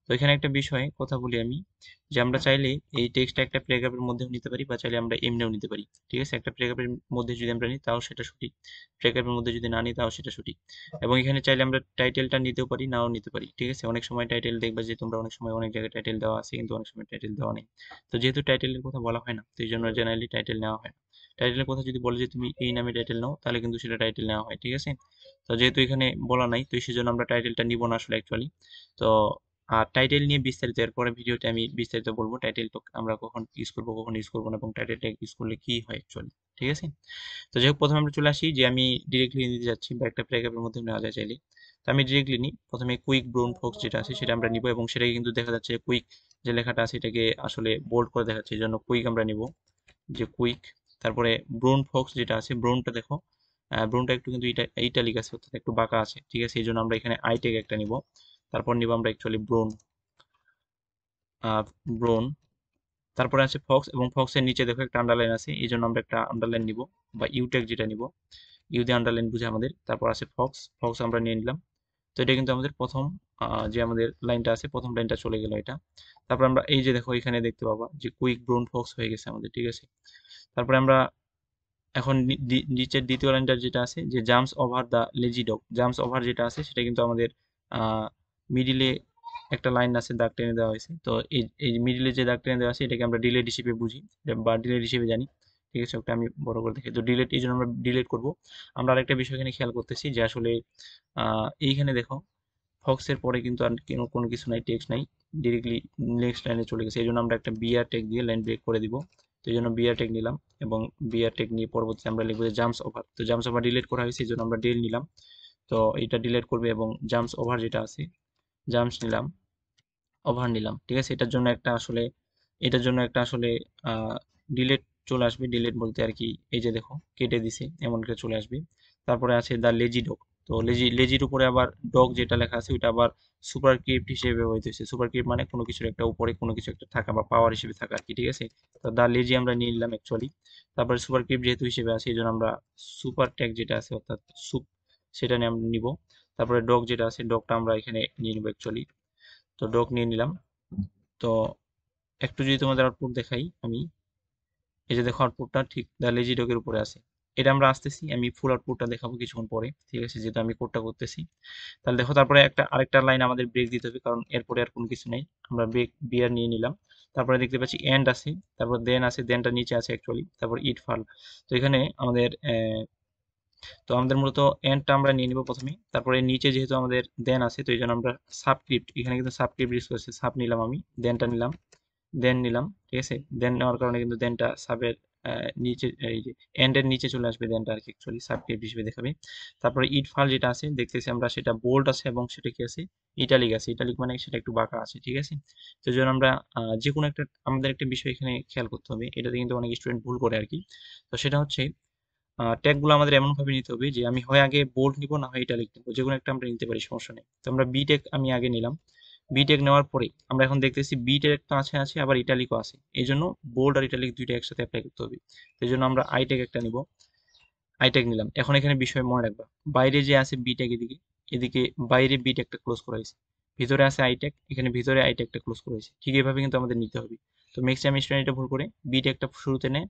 তো এখানে একটা বিষয় কথা বলি আমি, যে আমরা চাইলে এই টেক্সটটা একটা প্যারাগ্রাফের মধ্যেও নিতে পারি, বা চাইলে আমরা এমনিও নিতে পারি। ঠিক আছে, একটা প্যারাগ্রাফের মধ্যে যদি আমরা নিই তাও সেটা সঠিক, প্যারাগ্রাফের মধ্যে যদি না নিই তাও সেটা সঠিক। এবং এখানে চাইলে আমরা টাইটেলটা নিতেও পারি, নাও নিতে পারি। ঠিক আছে, অনেক সময় টাইটেল দেখবা যে তোমরা অনেক সময় অনেক জায়গায় টাইটেল দেওয়া আছে, কিন্তু অনেক সময় টাইটেল দেওয়া নেই। তো যেহেতু টাইটেলের কথা বলা হয় না, তো এই জন্য জেনারেলি টাইটেল নেওয়া হয় না। টাইটেলের কথা যদি বলে যে তুমি এই নামে টাইটেল নাও, তাহলে কিন্তু সেটা টাইটেল নেওয়া হয়। ঠিক আছে, তো যেহেতু এখানে বলা নাই, তো সেজন্য আমরা টাইটেলটা নিব না আসলে অ্যাকচুয়ালি। তো আর টাইটেল নিয়ে বিস্তারিত এরপরে ভিডিওতে আমি বিস্তারিত বলবো টাইটেল তো আমরা কখন ইউজ করবো কখন ইউজ করবো না এবং টাইটেলটা ইউজ করলে কি হয় অ্যাকচুয়ালি, ঠিক আছে। তো যাই হোক প্রথমে আমরা চলে আসি যে আমি ডিরেক্টলি নিতে যাচ্ছি বা একটা প্যারাগ্রাফের মধ্যে নেওয়া যায় চাইলে। তো আমি ডিরেক্টলি নিই, প্রথমে কুইক ব্রাউন ফক্স যেটা আছে সেটা আমরা নিব এবং সেটাকে কিন্তু দেখা যাচ্ছে কুইক যে লেখাটা আছে এটাকে আসলে বোল্ড করে দেখাচ্ছে, এই জন্য কুইক আমরা নিব, যে কুইক। তারপরে ব্রাউন ফক্স যেটা আছে ব্রাউনটা দেখো, ব্রাউনটা একটু কিন্তু ইটালিক আছে অর্থাৎ একটু বাঁকা আছে, ঠিক আছে, এই জন্য আমরা এখানে আই ট্যাগ একটা নিব। তারপর নিব আমরা অ্যাকচুয়ালি ব্রাউন, ব্রাউন। তারপরে আছে ফক্স এবং ফক্সের নিচে দেখো একটা আন্ডারলাইন আছে, এই জন্য আমরা একটা আন্ডারলাইন নিব বা ইউটেক যেটা নিব, ইউ দিয়ে আন্ডারলাইন বুঝে আমাদের। তারপর আছে ফক্স, ফক্স আমরা নিয়ে নিলাম। তো এটা কিন্তু আমাদের প্রথম যে আমাদের লাইনটা আছে প্রথম লাইনটা চলে গেল এটা। তারপর আমরা এই যে দেখো এখানে দেখতে পাবা যে কুইক ব্রাউন ফক্স হয়ে গেছে আমাদের, ঠিক আছে। তারপরে আমরা এখন নিচের দ্বিতীয় লাইনটা যেটা আছে যে jumps over the lazy dog, jumps over যেটা আছে সেটা কিন্তু আমাদের মিডিলে একটা লাইন আছে দাগ টেনে দেওয়া হয়েছে, তো এই এই মিডিলে যে দাগ টেনে দেওয়া আছে এটাকে আমরা ডিলেট হিসেবে বুঝি বা ডিলেট হিসেবে জানি, ঠিক আছে। ওটা আমি বড় করে দেখি, তো ডিলেট এই জন্য আমরা ডিলেট করব। আমরা আরেকটা বিষয় এখানে খেয়াল করতেছি যে আসলে এইখানে দেখো ফক্সের পরে কিন্তু আর কোনো কিছু নাই, টেক্সট নাই, ডিরেক্টলি নেক্সট লাইনে চলে গেছে, এই জন্য আমরা একটা বিআর ট্যাগ দিয়ে লাইন ব্রেক করে দিব। তো এই জন্য বিআর ট্যাগ নিলাম এবং বিআর ট্যাগ নিয়ে পরবর্তীতে আমরা লিখবো যে জাম্পস ওভার, তো জাম্পস ওভার ডিলিট করা হয়েছে এই জন্য আমরা ডিল নিলাম। তো এটা ডিলিট করবে এবং জাম্পস ওভার যেটা আছে জাম্পস নিলাম, ওভার নিলাম, ঠিক আছে। এটার জন্য একটা আসলে ডিলেট চলে আসবে, ডিলেট বলতে আর কি এই যে দেখো কেটে দিছে এমন করে চলে আসবে। তারপরে আছে দ্য লেজি ডগ, তো লেজির উপরে আবার ডগ যেটা লেখা আছে ওইটা আবার সুপারস্ক্রিপ্ট হিসেবে ব্যবহৃত হয়েছে, সুপারস্ক্রিপ্ট মানে কোনো কিছুর একটা উপরে কোনো কিছু একটা থাকা বা পাওয়ার হিসেবে থাকা আর কি, ঠিক আছে। তো দ্য লেজি আমরা নিয়ে নিলাম অ্যাকচুয়ালি। তারপরে সুপারস্ক্রিপ্ট যেহেতু হিসেবে আছে এই জন্য আমরা সুপার ট্যাগ যেটা আছে অর্থাৎ সুপ সেটা নিয়ে আমরা নিব। তারপরে ডগ যেটা আছে ডগটা আমরা এখানে নিয়ে নিব অ্যাকচুয়ালি, তো ডগ নিয়ে নিলাম। তো একটু যদি তোমাদের আউটপুট দেখাই আমি, এই যে দেখো আউটপুটটা ঠিক দ্য লেজি ডগের উপরে আছে। এটা আমরা আসতেছি, আমি ফুল আউটপুটটা দেখাবো কিছুক্ষণ পরে, ঠিক আছে, যেহেতু আমি কোডটা করতেছি। তাহলে দেখো তারপরে আরেকটা লাইন আমাদের ব্রেক দিতে হবে কারণ এরপরে আর কোনো কিছু নেই, আমরা ব্রেক বিয়ার নিয়ে নিলাম। তারপরে দেখতে পাচ্ছি এন্ড আছে, তারপর দেন আছে, দেনটা নিচে আছে অ্যাকচুয়ালি, তারপর ইট ফাল। তো এখানে আমাদের মূলত এন্ডটা আমরা নিয়ে নিব প্রথমে, তারপরে নিচে যেহেতু আমাদের দেন আছে তো এই জন্য আমরা সাবস্ক্রিপ্ট, এখানে কিন্তু সাবস্ক্রিপ্ট ইউজ করছি, সাব নিলাম আমি, দেনটা নিলাম, দেন নিলাম, ঠিক আছে। দেন নেওয়ার কারণে কিন্তু দেনটা সাবের নিচে এই যে এন্ডের নিচে চলে আসবে দেনটা আর কি অ্যাকচুয়ালি সাবস্ক্রিপ্ট হিসেবে দেখাবে। তারপরে ইট ফাল যেটা আছে দেখতেছি আমরা সেটা বোল্ড আছে এবং সেটা কি আছে ইটালিক আছে, ইটালিক মানে সেটা একটু বাঁকা আছে, ঠিক আছে। তো এই জন্য আমরা যে কোনো একটা আমাদের একটা বিষয় এখানে খেয়াল করতে হবে, এটাতে কিন্তু অনেক স্টুডেন্ট ভুল করে আর কি। তো সেটা হচ্ছে ট্যাগগুলো আমাদের এমনভাবে নিতে হবে যে আমি হয় আগে বোল্ড নিব না হয় ইটালিক নিব, যে কোনো একটা আমরা নিতে পারি, সমস্যা নেই। তো আমরা বি ট্যাগ আমি আগে নিলাম, বি ট্যাগ নেওয়ার পরে আমরা এখন দেখতেছি বি ট্যাগ তো আছে আছে আবার ইটালিকও আছে, এই জন্য বোল্ড আর ইটালিক দুইটা একসাথে অ্যাপ্লাই করতে হবে। তো এই জন্য আমরা আই ট্যাগ একটা নিব, আই ট্যাগ নিলাম। এখন এখানে বিষয় মনে রাখবা বাইরে যে আছে বি ট্যাগ এদিকে, এদিকে বাইরে বি ট্যাগটা ক্লোজ করা হয়েছে, ভিতরে আছে আই ট্যাগ, এখানে ভিতরে আই ট্যাগটা ক্লোজ করা হয়েছে, ঠিক এইভাবে কিন্তু আমাদের নিতে হবে। তো ম্যাক্সিমাম স্টুডেন্ট এটা ভুল করে বি ট্যাগটা শুরুতে নেয়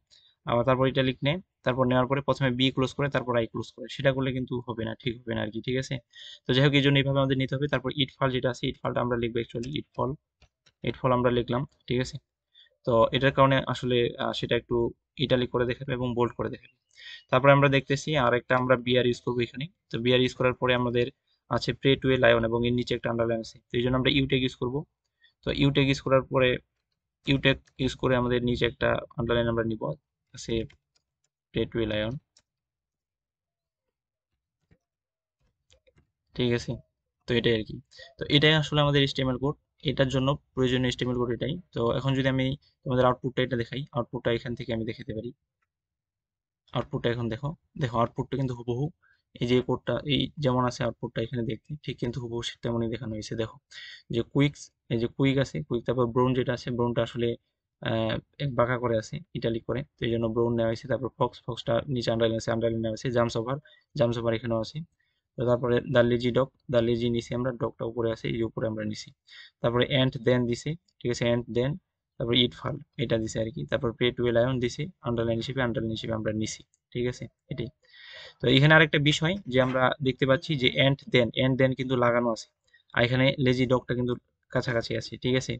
আবার তারপর ইটালিক নেয়, তারপর নেওয়ার পরে প্রথমে বি ক্লোজ করে তারপর আই ক্লোজ করে, সেটা করলে কিন্তু হবে না, ঠিক হবে না আর কি, ঠিক আছে। তো যাই হোক এই জন্য এইভাবে আমাদের নিতে হবে। তারপর ইট ফাল যেটা আছে ইট ফালটা আমরা লিখবো অ্যাকচুয়ালি ইট ফল, ইট ফল আমরা লিখলাম, ঠিক আছে। তো এটার কারণে আসলে সেটা একটু ইটালিক করে দেখাবে এবং বোল্ড করে দেখাবে। তারপরে আমরা দেখতেছি আর একটা আমরা বিআর ইউজ করবো এখানে, তো বিআর ইউজ করার পরে আমাদের আছে প্রে টু এ লায়ন এবং এর নিচে একটা আন্ডারলাইন আছে, তো এই জন্য আমরা ইউটেক ইউজ করবো। তো ইউটেক ইউজ করার পরে ইউটেক ইউজ করে আমাদের নিচে একটা আন্ডারলাইন আমরা নিব, আছে প্রে টু এ লায়ন, ঠিক আছে। তো এটাই আর কি, তো এটাই আসলে আমাদের HTML কোড, এটার জন্য প্রয়োজনীয় HTML কোড এটাই। তো এখন যদি আমি তোমাদের আউটপুটটা এটা দেখাই, আউটপুটটা এখান থেকে আমি দেখাতে পারি, আউটপুটটা এখন দেখো, দেখো আউটপুটটা কিন্তু হুবহু এই যে কোডটা এই যেমন আছে আউটপুটটা এখানে দেখতে ঠিক কিন্তু হুবহু তেমনই দেখানো হয়েছে। দেখো যে কুইকস, এই যে কুইক আছে কুইক, তারপর ব্রাউন যেটা আছে ব্রাউনটা আসলে এক বাঁকা করে আছে ইটালিক করে, তো এই জন্য ব্রাউন নেওয়া হয়েছে। তারপর ফক্সটা নিচে আন্ডারলাইন আছে, আন্ডারলাইন নেওয়া হয়েছে। জাম্পস ওভার এখানেও আছে। তো তারপরে the lazy dog, the lazy নিচে আমরা, ডগটা উপরে আছে, এই যে উপরে আমরা নিছি। তারপরে এন্ড দেন দিছে, ঠিক আছে, এন্ড দেন, তারপর ইট ফাল এটা দিছে আর কি। তারপর পে টু এ লায়ন দিছে আন্ডারলাইন হিসেবে আমরা নিছি, ঠিক আছে, এটাই। তো এখানে আরেকটা বিষয় যে আমরা দেখতে পাচ্ছি যে এন্ড দেন কিন্তু লাগানো আছে আর এখানে লেজি ডগটা কিন্তু কাছাকাছি আছে, ঠিক আছে।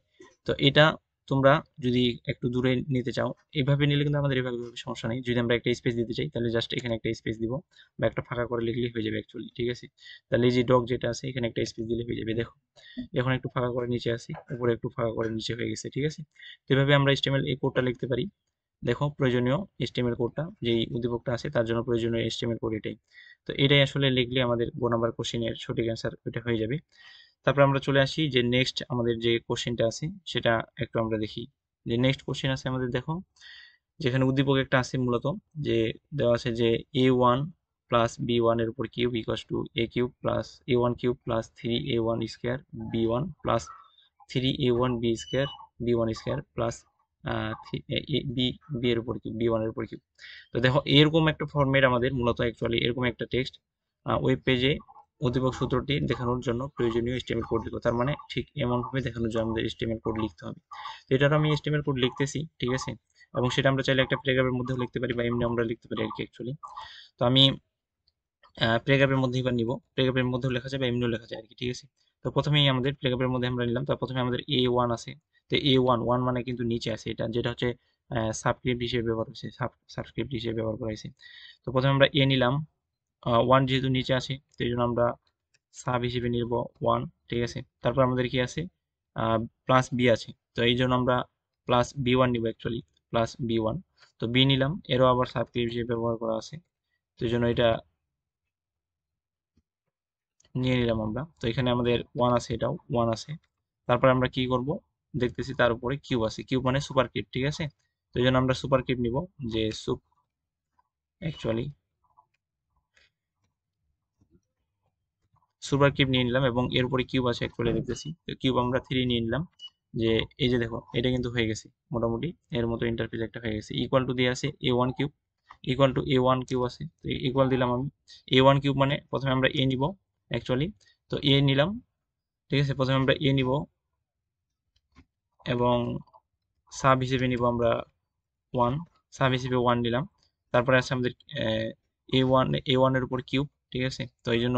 তো এটা তোমরা যদি একটু দূরে নিতে চাও এইভাবে নিলে কিন্তু আমাদের এভাবে সমস্যা নেই। যদি আমরা একটা স্পেস দিতে চাই তাহলে জাস্ট এখানে একটা স্পেস দিব বা একটা ফাঁকা করে লিখলেই হয়ে যাবে অ্যাকচুয়ালি, ঠিক আছে। তাহলে এই যে ডগ যেটা আছে এখানে একটা স্পেস দিলে হয়ে যাবে। দেখো এখন একটু ফাঁকা করে নিচে আসি, উপরে একটু ফাঁকা করে নিচে হয়ে গেছে, ঠিক আছে। তো এভাবে আমরা HTML এই কোডটা লিখতে পারি। দেখো প্রয়োজনীয় HTML কোডটা যেই উদ্দীপকটা আছে তার জন্য প্রয়োজনীয় HTML কোড এটাই। তো এটাই আসলে লিখলে আমাদের গ নাম্বার কোশ্চেনের সঠিক অ্যান্সার এটা হয়ে যাবে। তারপর আমরা চলে আসি যে নেক্সট আমাদের যে কোশ্চেনটা আছে সেটা একটু আমরা দেখি। যে নেক্সট কোশ্চেন আছে আমাদের, দেখো যেখানে উদ্দীপক একটা আছে মূলত, যে দেওয়া আছে যে A1 প্লাস B1 এর উপর cube equals to A cube plus A1 cube plus 3A1 square B1 plus 3A1 B square B1 square plus B এর উপর কিউব B1 এর উপর কিউব। তো দেখো এরকম একটা ফরম্যাট আমাদের মূলত অ্যাকচুয়ালি এরকম একটা টেক্সট ওয়েব পেজে উদ্দীপক সূত্রটি দেখানোর জন্য প্রয়োজনীয় HTML কোড লিখো। তার মানে ঠিক এমনভাবে দেখানোর জন্য আমাদের HTML কোড লিখতে হবে। তো এটার আমি HTML কোড লিখতেছি, ঠিক আছে। এবং সেটা আমরা চাইলে একটা প্যারাগ্রাফের মধ্যেও লিখতে পারি বা এমনি আমরা লিখতে পারি আর কি অ্যাকচুয়ালি। তো আমি প্যারাগ্রাফের মধ্যে এবার নিব, প্যারাগ্রাফের মধ্যেও লেখা যায় বা এমনিও লেখা যায় আর কি, ঠিক আছে। তো প্রথমেই আমাদের প্যারাগ্রাফের মধ্যে আমরা নিলাম। তো প্রথমে আমাদের A1 আছে। তো A1 মানে কিন্তু নিচে আছে, এটা যেটা হচ্ছে সাবস্ক্রিপ্ট হিসেবে ব্যবহার হয়েছে, সাবস্ক্রিপ্ট হিসেবে ব্যবহার করা হয়েছে। তো প্রথমে আমরা এ নিলাম, 1 যেহেতু নিচে আছে তো এই জন্য আমরা সাব হিসেবে নিব 1, ঠিক আছে। তারপর আমাদের কি আছে, প্লাস বি আছে, তো এই জন্য আমরা প্লাস B1 নিব অ্যাকচুয়ালি, প্লাস B1। তো বি নিলাম, এরও আবার সাবস্ক্রিপ্ট হিসেবে ব্যবহার করা আছে, তো এই জন্য এটা নিয়ে নিলাম আমরা। তো এখানে আমাদের 1 আছে, এটাও 1 আছে। তারপর আমরা কি করব, দেখতেছি তার উপরে কিউব আছে, কিউব মানে সুপার কিউব, ঠিক আছে। তো এই জন্য আমরা সুপার কিউব নিব, যে সুপ অ্যাকচুয়ালি সুপার কিউব নিয়ে নিলাম এবং এর উপরে কিউব আছে অ্যাকচুয়ালি দেখতেছি, তো কিউব আমরা 3 নিয়ে নিলাম। যে এই যে দেখো এটা কিন্তু হয়ে গেছে মোটামুটি এর মতো ইন্টারফেস একটা হয়ে গেছে। ইকুয়াল টু দিয়ে আছে A1 cube, equal to A1 cube আছে, তো ইকুয়াল দিলাম আমি। A1 কিউব মানে প্রথমে আমরা এ নিব অ্যাকচুয়ালি, তো এ নিলাম, ঠিক আছে। প্রথমে আমরা এ নিব এবং সাব হিসেবে নিব আমরা 1, সাব হিসেবে 1 নিলাম। তারপরে আছে আমাদের A1 এর উপর কিউব, ঠিক আছে। তো এই জন্য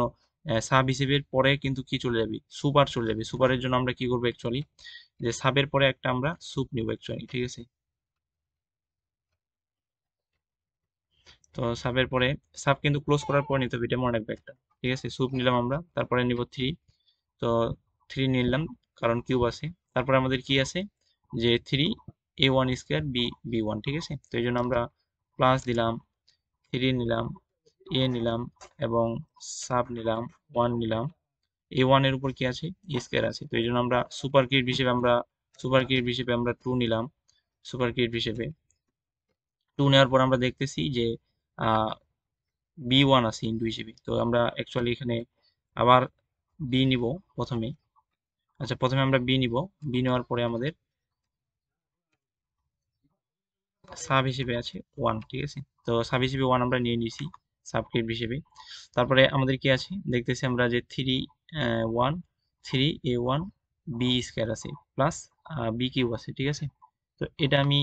সাব হিসেবে পরে কিন্তু কি চলে যাবে, সুপার চলে যাবে। সুপারের জন্য আমরা কি করবো অ্যাকচুয়ালি, যে সাবের পরে একটা আমরা সুপ নিব অ্যাকচুয়ালি, ঠিক আছে। তো সাবের পরে সাব কিন্তু ক্লোজ করার পর নিতে হবে, এটা মনে রাখবে একটা, ঠিক আছে। সুপ নিলাম আমরা, তারপরে নিব 3। তো 3 নিলাম কারণ কিউব আছে। তারপরে আমাদের কি আছে, যে 3A1 স্কোয়ার B1, ঠিক আছে। তো এই জন্য আমরা প্লাস দিলাম, 3 নিলাম, এ নিলাম এবং সাব নিলাম, 1 নিলাম। A1 এর উপর কি আছে, স্কোয়ার আছে, তো এই জন্য আমরা সুপার কিউব হিসেবে আমরা 2 নিলাম। সুপার কিউব হিসেবে 2 নেওয়ার পর আমরা দেখতেছি যে B1 আছে ইন্টু হিসেবে, তো আমরা অ্যাকচুয়ালি এখানে আবার বি নিব প্রথমে। আচ্ছা প্রথমে আমরা বি নিব, বি নেওয়ার পরে আমাদের সাব হিসেবে আছে 1, ঠিক আছে। তো সাব হিসেবে 1 আমরা নিয়ে নিয়েছি সাবস্ক্রিপ্ট হিসেবে। তারপরে আমাদের কি আছে দেখতেছি আমরা, যে 1 3A1 বি স্কোয়ার আছে প্লাস বি কিউব আছে, ঠিক আছে। তো এটা আমি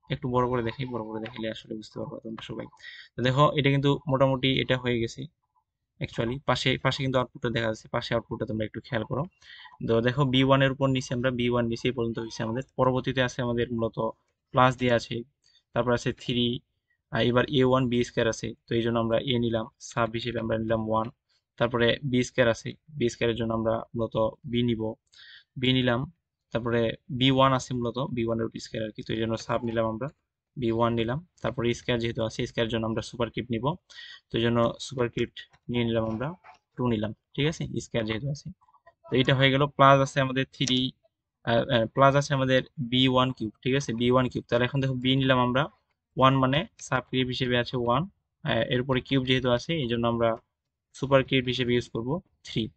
একটু বড় করে দেখাই, বড় করে দেখাইলে আসলে বুঝতে পারবো তোমরা সবাই। তো দেখো এটা কিন্তু মোটামুটি এটা হয়ে গেছে অ্যাকচুয়ালি। পাশে পাশে কিন্তু আউটপুটটা দেখা যাচ্ছে, পাশে আউটপুটটা তোমরা একটু খেয়াল করো। তো দেখো B1 এর উপর নিচে আমরা B1 নিচে এই পর্যন্ত হয়েছে আমাদের। পরবর্তীতে আছে আমাদের মূলত প্লাস দিয়ে আছে, তারপর আছে 3, এবার A1 বি স্কোয়ার আছে, তো এই জন্য আমরা এ নিলাম, সাব হিসেবে আমরা নিলাম 1। তারপরে বি স্কোয়ার আছে, বি স্কোয়ারের জন্য আমরা মূলত বি নিব, বি নিলাম। তারপরে B1 আছে মূলত B1 এর স্কোয়ার আর কি, তো এই জন্য সাব নিলাম আমরা, B1 নিলাম। তারপরে স্কোয়ার যেহেতু আছে স্কোয়ারের জন্য আমরা সুপার কিউব নিব, তো এই জন্য সুপার কিউব নিয়ে নিলাম আমরা, 2 নিলাম, ঠিক আছে, স্কোয়ার যেহেতু আছে। তো এটা হয়ে গেল। প্লাস আছে আমাদের 3, প্লাস আছে আমাদের B1 কিউব, ঠিক আছে, B1 কিউব। তাহলে এখন দেখো বি নিলাম আমরা 1 মানে সাব কিউব হিসেবে আছে 1, এরপরে কিউব যেহেতু আছে এই জন্য আমরা সুপার কিউব হিসেবে ইউজ করব 3।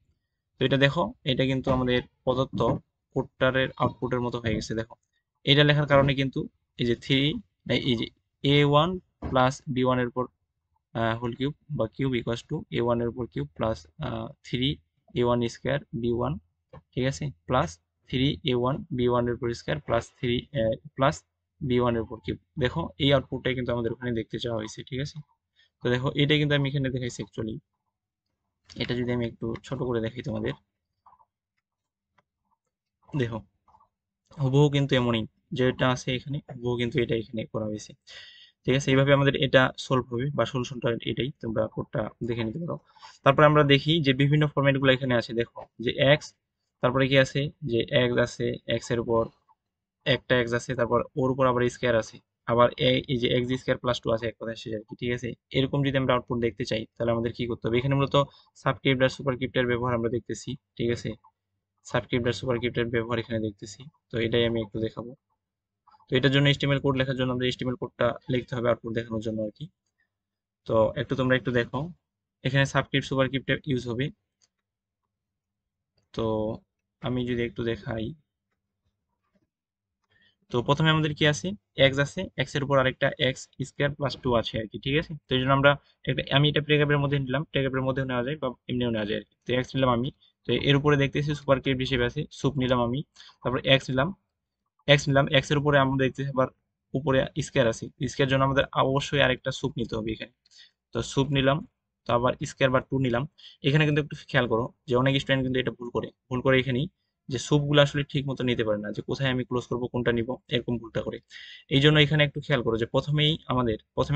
তো এটা দেখো এটা কিন্তু আমাদের প্রদত্ত কোডটারের আউটপুটের মতো হয়ে গেছে। দেখো এটা লেখার কারণে কিন্তু এই যে 3, এই যে A1 প্লাস B1 এর উপর হোল কিউব বা কিউব ইকুয়ালস টু A1 এর উপর cube plus 3A1 square B1, ঠিক আছে, প্লাস 3A1 B1 এর উপর স্কোয়ার প্লাস 3 প্লাস B1 এর উপর কিউব। দেখো এই আউটপুটটাই কিন্তু আমাদের ওখানে দেখতে চাওয়া হয়েছে, ঠিক আছে। তো দেখো এটা কিন্তু আমি এখানে দেখাইছি অ্যাকচুয়ালি। এটা যদি আমি একটু ছোট করে দেখাই তোমাদের, দেখো হুবহু কিন্তু এমনই। যেটা আছে এখানে হুবহু কিন্তু এটা এখানে করা হয়েছে। ঠিক আছে, এইভাবে আমাদের এটা সলভ হবে বা সলিউশনটা এটাই, তোমরা কোডটা দেখে নিতে পারো। তারপরে আমরা দেখি যে বিভিন্ন ফরম্যাটগুলো এখানে আছে, দেখো যে এক্স, তারপরে কি আছে যে এক্স আছে, এক্স এর উপর একটা এক্স আছে, তারপর ওর উপর আবার স্কোয়ার আছে, আবার এই যে এক্স স্কোয়ার প্লাস টু আছে, এক কথা শেষ আর কি। ঠিক আছে, এরকম যদি আমরা আউটপুট দেখতে চাই তাহলে আমাদের কি করতে হবে, এখানে মূলত সাবস্ক্রিপ্ট আর সুপারস্ক্রিপ্টের ব্যবহার আমরা দেখতেছি। ঠিক আছে, সাবস্ক্রিপ্ট আর সুপারস্ক্রিপ্টের ব্যবহার এখানে দেখতেছি। তো এটাই আমি একটু দেখাবো। তো এটার জন্য এইচটিএমএল কোড লেখার জন্য আমাদের এইচটিএমএল কোডটা লিখতে হবে আউটপুট দেখানোর জন্য আর কি। তো তোমরা একটু দেখো, এখানে সাবস্ক্রিপ্ট সুপারস্ক্রিপ্ট ইউজ হবে। তো আমি যদি একটু দেখাই, তো প্রথমে আমাদের কি আছে, এক্স আছে, এক্স এর উপর আরেকটা এক্স স্কোয়ার প্লাস টু আছে আর কি। ঠিক আছে, তো এই জন্য আমরা আমি এটা ব্রেকআপের মধ্যে নিলাম, ব্রেকআপের মধ্যেও নেওয়া যায় বা এমনিও নেওয়া যায় আর কি। তো এক্স নিলাম আমি, তো এর উপরে দেখতেছি সুপার কিউব হিসেবে আছে, সুপ নিলাম আমি, তারপর এক্স নিলাম, এক্স এর উপরে আমরা দেখতেছি আবার উপরে স্কোয়ার আছে, স্কোয়ার জন্য আমাদের অবশ্যই আরেকটা সুপ নিতে হবে এখানে। তো স্যুপ নিলাম, তো আবার স্কোয়ার বার টু নিলাম। এখানে কিন্তু একটু খেয়াল করো যে অনেক স্টুডেন্ট কিন্তু এটা ভুল করে এখানেই, যে স্যুপগুলো আসলে ঠিক মতো নিতে পারে না, যে কোথায় আমি ক্লোজ করবো কোনটা নিব, এরকম ভুলটা করে। এই জন্য এখানে একটু খেয়াল করো যে প্রথমে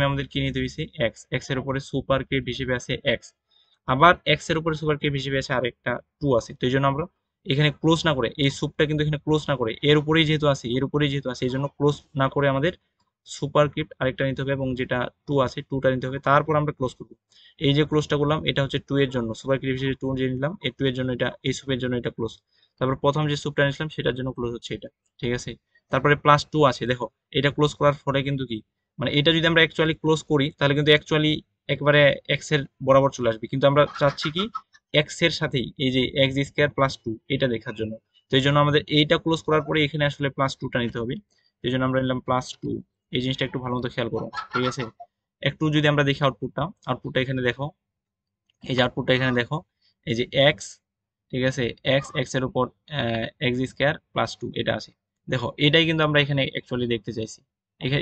আমাদের কি নিতে হয়েছে, এক্স, এক্স এর উপরে সুপার কিউব হিসেবে আছে এক্স, আবার এক্স এর উপরে সুপার কিউব হিসেবে আছে আরেকটা টু আছে। তো এই জন্য আমরা এখানে ক্লোজ না করে, এই স্যুপটা কিন্তু এখানে ক্লোজ না করে, এর উপরেই যেহেতু আছে এই জন্য ক্লোজ না করে আমাদের সুপার ক্রিপ্ট আরেকটা নিতে হবে এবং যেটা টু আছে টুটা নিতে হবে, তারপর আমরা ক্লোজ করবো। এই যে ক্লোজটা করলাম এটা হচ্ছে টু এর জন্য, সুপার ক্রিপ্ট হিসেবে টু যে নিলাম, এই টু এর জন্য এটা, এই সুপের জন্য এটা ক্লোজ। তারপর প্রথম যে সুপটা নিয়েছিলাম সেটার জন্য ক্লোজ হচ্ছে এটা। ঠিক আছে, তারপরে প্লাস টু আছে, দেখো এটা ক্লোজ করার পরে কিন্তু কি, মানে এটা যদি আমরা অ্যাকচুয়ালি ক্লোজ করি তাহলে কিন্তু অ্যাকচুয়ালি একবারে এক্স এর বরাবর চলে আসবে, কিন্তু আমরা চাচ্ছি কি এক্স এর সাথেই এই যে এক্স স্কোয়ার প্লাস টু এটা দেখার জন্য। তো এই জন্য আমাদের এইটা ক্লোজ করার পরে এখানে আসলে প্লাস টুটা নিতে হবে। এই জন্য আমরা নিলাম প্লাস টু। এই জিনিসটা একটু ভালো মতো খেয়াল করো। ঠিক আছে, একটু যদি আমরা দেখি আউটপুটটা এখানে দেখো, এই যে আউটপুটটা এখানে দেখো, এই যে এক্স, ঠিক আছে, এক্স, এক্স এর উপর এক্স স্কোয়ার প্লাস টু এটা আছে। দেখো এটাই কিন্তু আমরা এখানে অ্যাকচুয়ালি দেখতে চাইছি,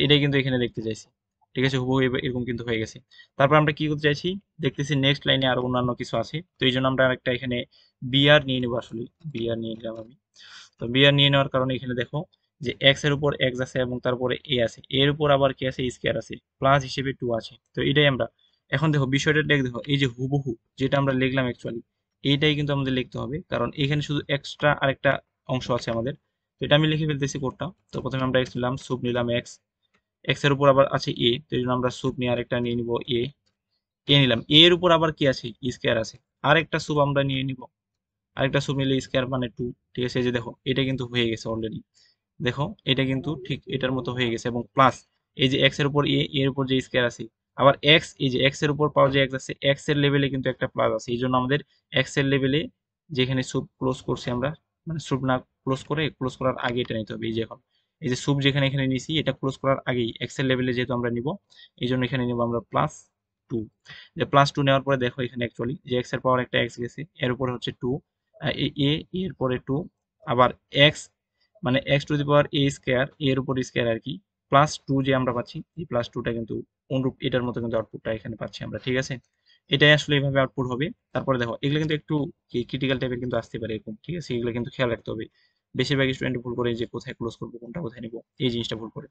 এটাই কিন্তু এখানে দেখতে চাইছি। ঠিক আছে, হুবহু এরকম কিন্তু হয়ে গেছে। তারপর আমরা কি করতে চাইছি, দেখতেছি নেক্সট লাইনে আরো অন্যান্য কিছু আছে, তো এই জন্য আমরা আরেকটা এখানে বিআর নিয়ে নেবো, আসলে বিআর নিয়ে নিলাম আমি। তো বিআর নিয়ে নেওয়ার কারণে এখানে দেখো যে এক্স এর উপর এক্স আছে এবং তারপরে এ আছে, এর উপর আবার কি আছে, স্কোয়ার আছে, প্লাস হিসেবে টু আছে। তো এটাই আমরা এখন দেখো বিষয়টা দেখো, এই যে হুবহু যেটা আমরা লিখলাম অ্যাকচুয়ালি এইটাই কিন্তু আমাদের লিখতে হবে, কারণ এখানে শুধু এক্সট্রা আরেকটা অংশ আছে আমাদের। তো এটা আমি লিখে ফেলতেছি কোডটা। তো প্রথমে আমরা এক্স নিলাম, সুপ নিলাম এক্স, এক্স এর উপর আবার আছে এ, তো এই জন্য আমরা সুপ নিয়ে আরেকটা নিয়ে নিব এ, এ নিলাম, এর উপর আবার কি আছে, স্কোয়ার আছে, আরেকটা সুপ আমরা নিয়ে নিব, আরেকটা সুপ নিলে স্কোয়ার মানে টু। ঠিক আছে, এই যে দেখো এটা কিন্তু হয়ে গেছে অলরেডি, দেখো এটা কিন্তু ঠিক এটার মতো হয়ে গেছে, এবং প্লাস এই যে এক্স এর উপর এ, এর উপর যে স্কয়ার আছে, আবার এক্স, এই যে এক্স এর উপর পাওয়ার যে এক্স আছে, এক্স এর লেভেলে কিন্তু একটা প্লাস আছে, এই জন্য আমাদের এক্স এর লেভেলে যেখানে সুপ ক্লোজ করছি আমরা, মানে সুপ না ক্লোজ করে ক্লোজ করার আগে এটা নিতে হবে। এই যে এখন এই যে সুপ যেখানে এখানে নিছি এটা ক্লোজ করার আগেই এক্স এর লেভেলে যেহেতু আমরা নিব, এই জন্য এখানে নিব আমরা প্লাস টু। যে প্লাস টু নেওয়ার পরে দেখো এখানে অ্যাকচুয়ালি যে এক্স এর পাওয়ার একটা এক্স গেছে, এর উপরে হচ্ছে টু, এ, এর পরে টু, আবার এক্স, মানে x to the power A square, এর উপর স্কোয়ার আর কি, প্লাস টু যে আমরা পাচ্ছি, এই প্লাস টুটা কিন্তু অনুরূপ এটার মতো কিন্তু আউটপুটটা এখানে পাচ্ছি আমরা। ঠিক আছে, এটাই আসলে এইভাবে আউটপুট হবে। তারপরে দেখো এগুলো কিন্তু একটু ক্রিটিক্যাল টাইপের কিন্তু আসতে পারে এরকম। ঠিক আছে, এগুলো কিন্তু খেয়াল রাখতে হবে। বেশিরভাগ স্টুডেন্ট ভুল করে যে কোথায় ক্লোজ করবো কোনটা কোথায় নিবো, এই জিনিসটা ভুল করে।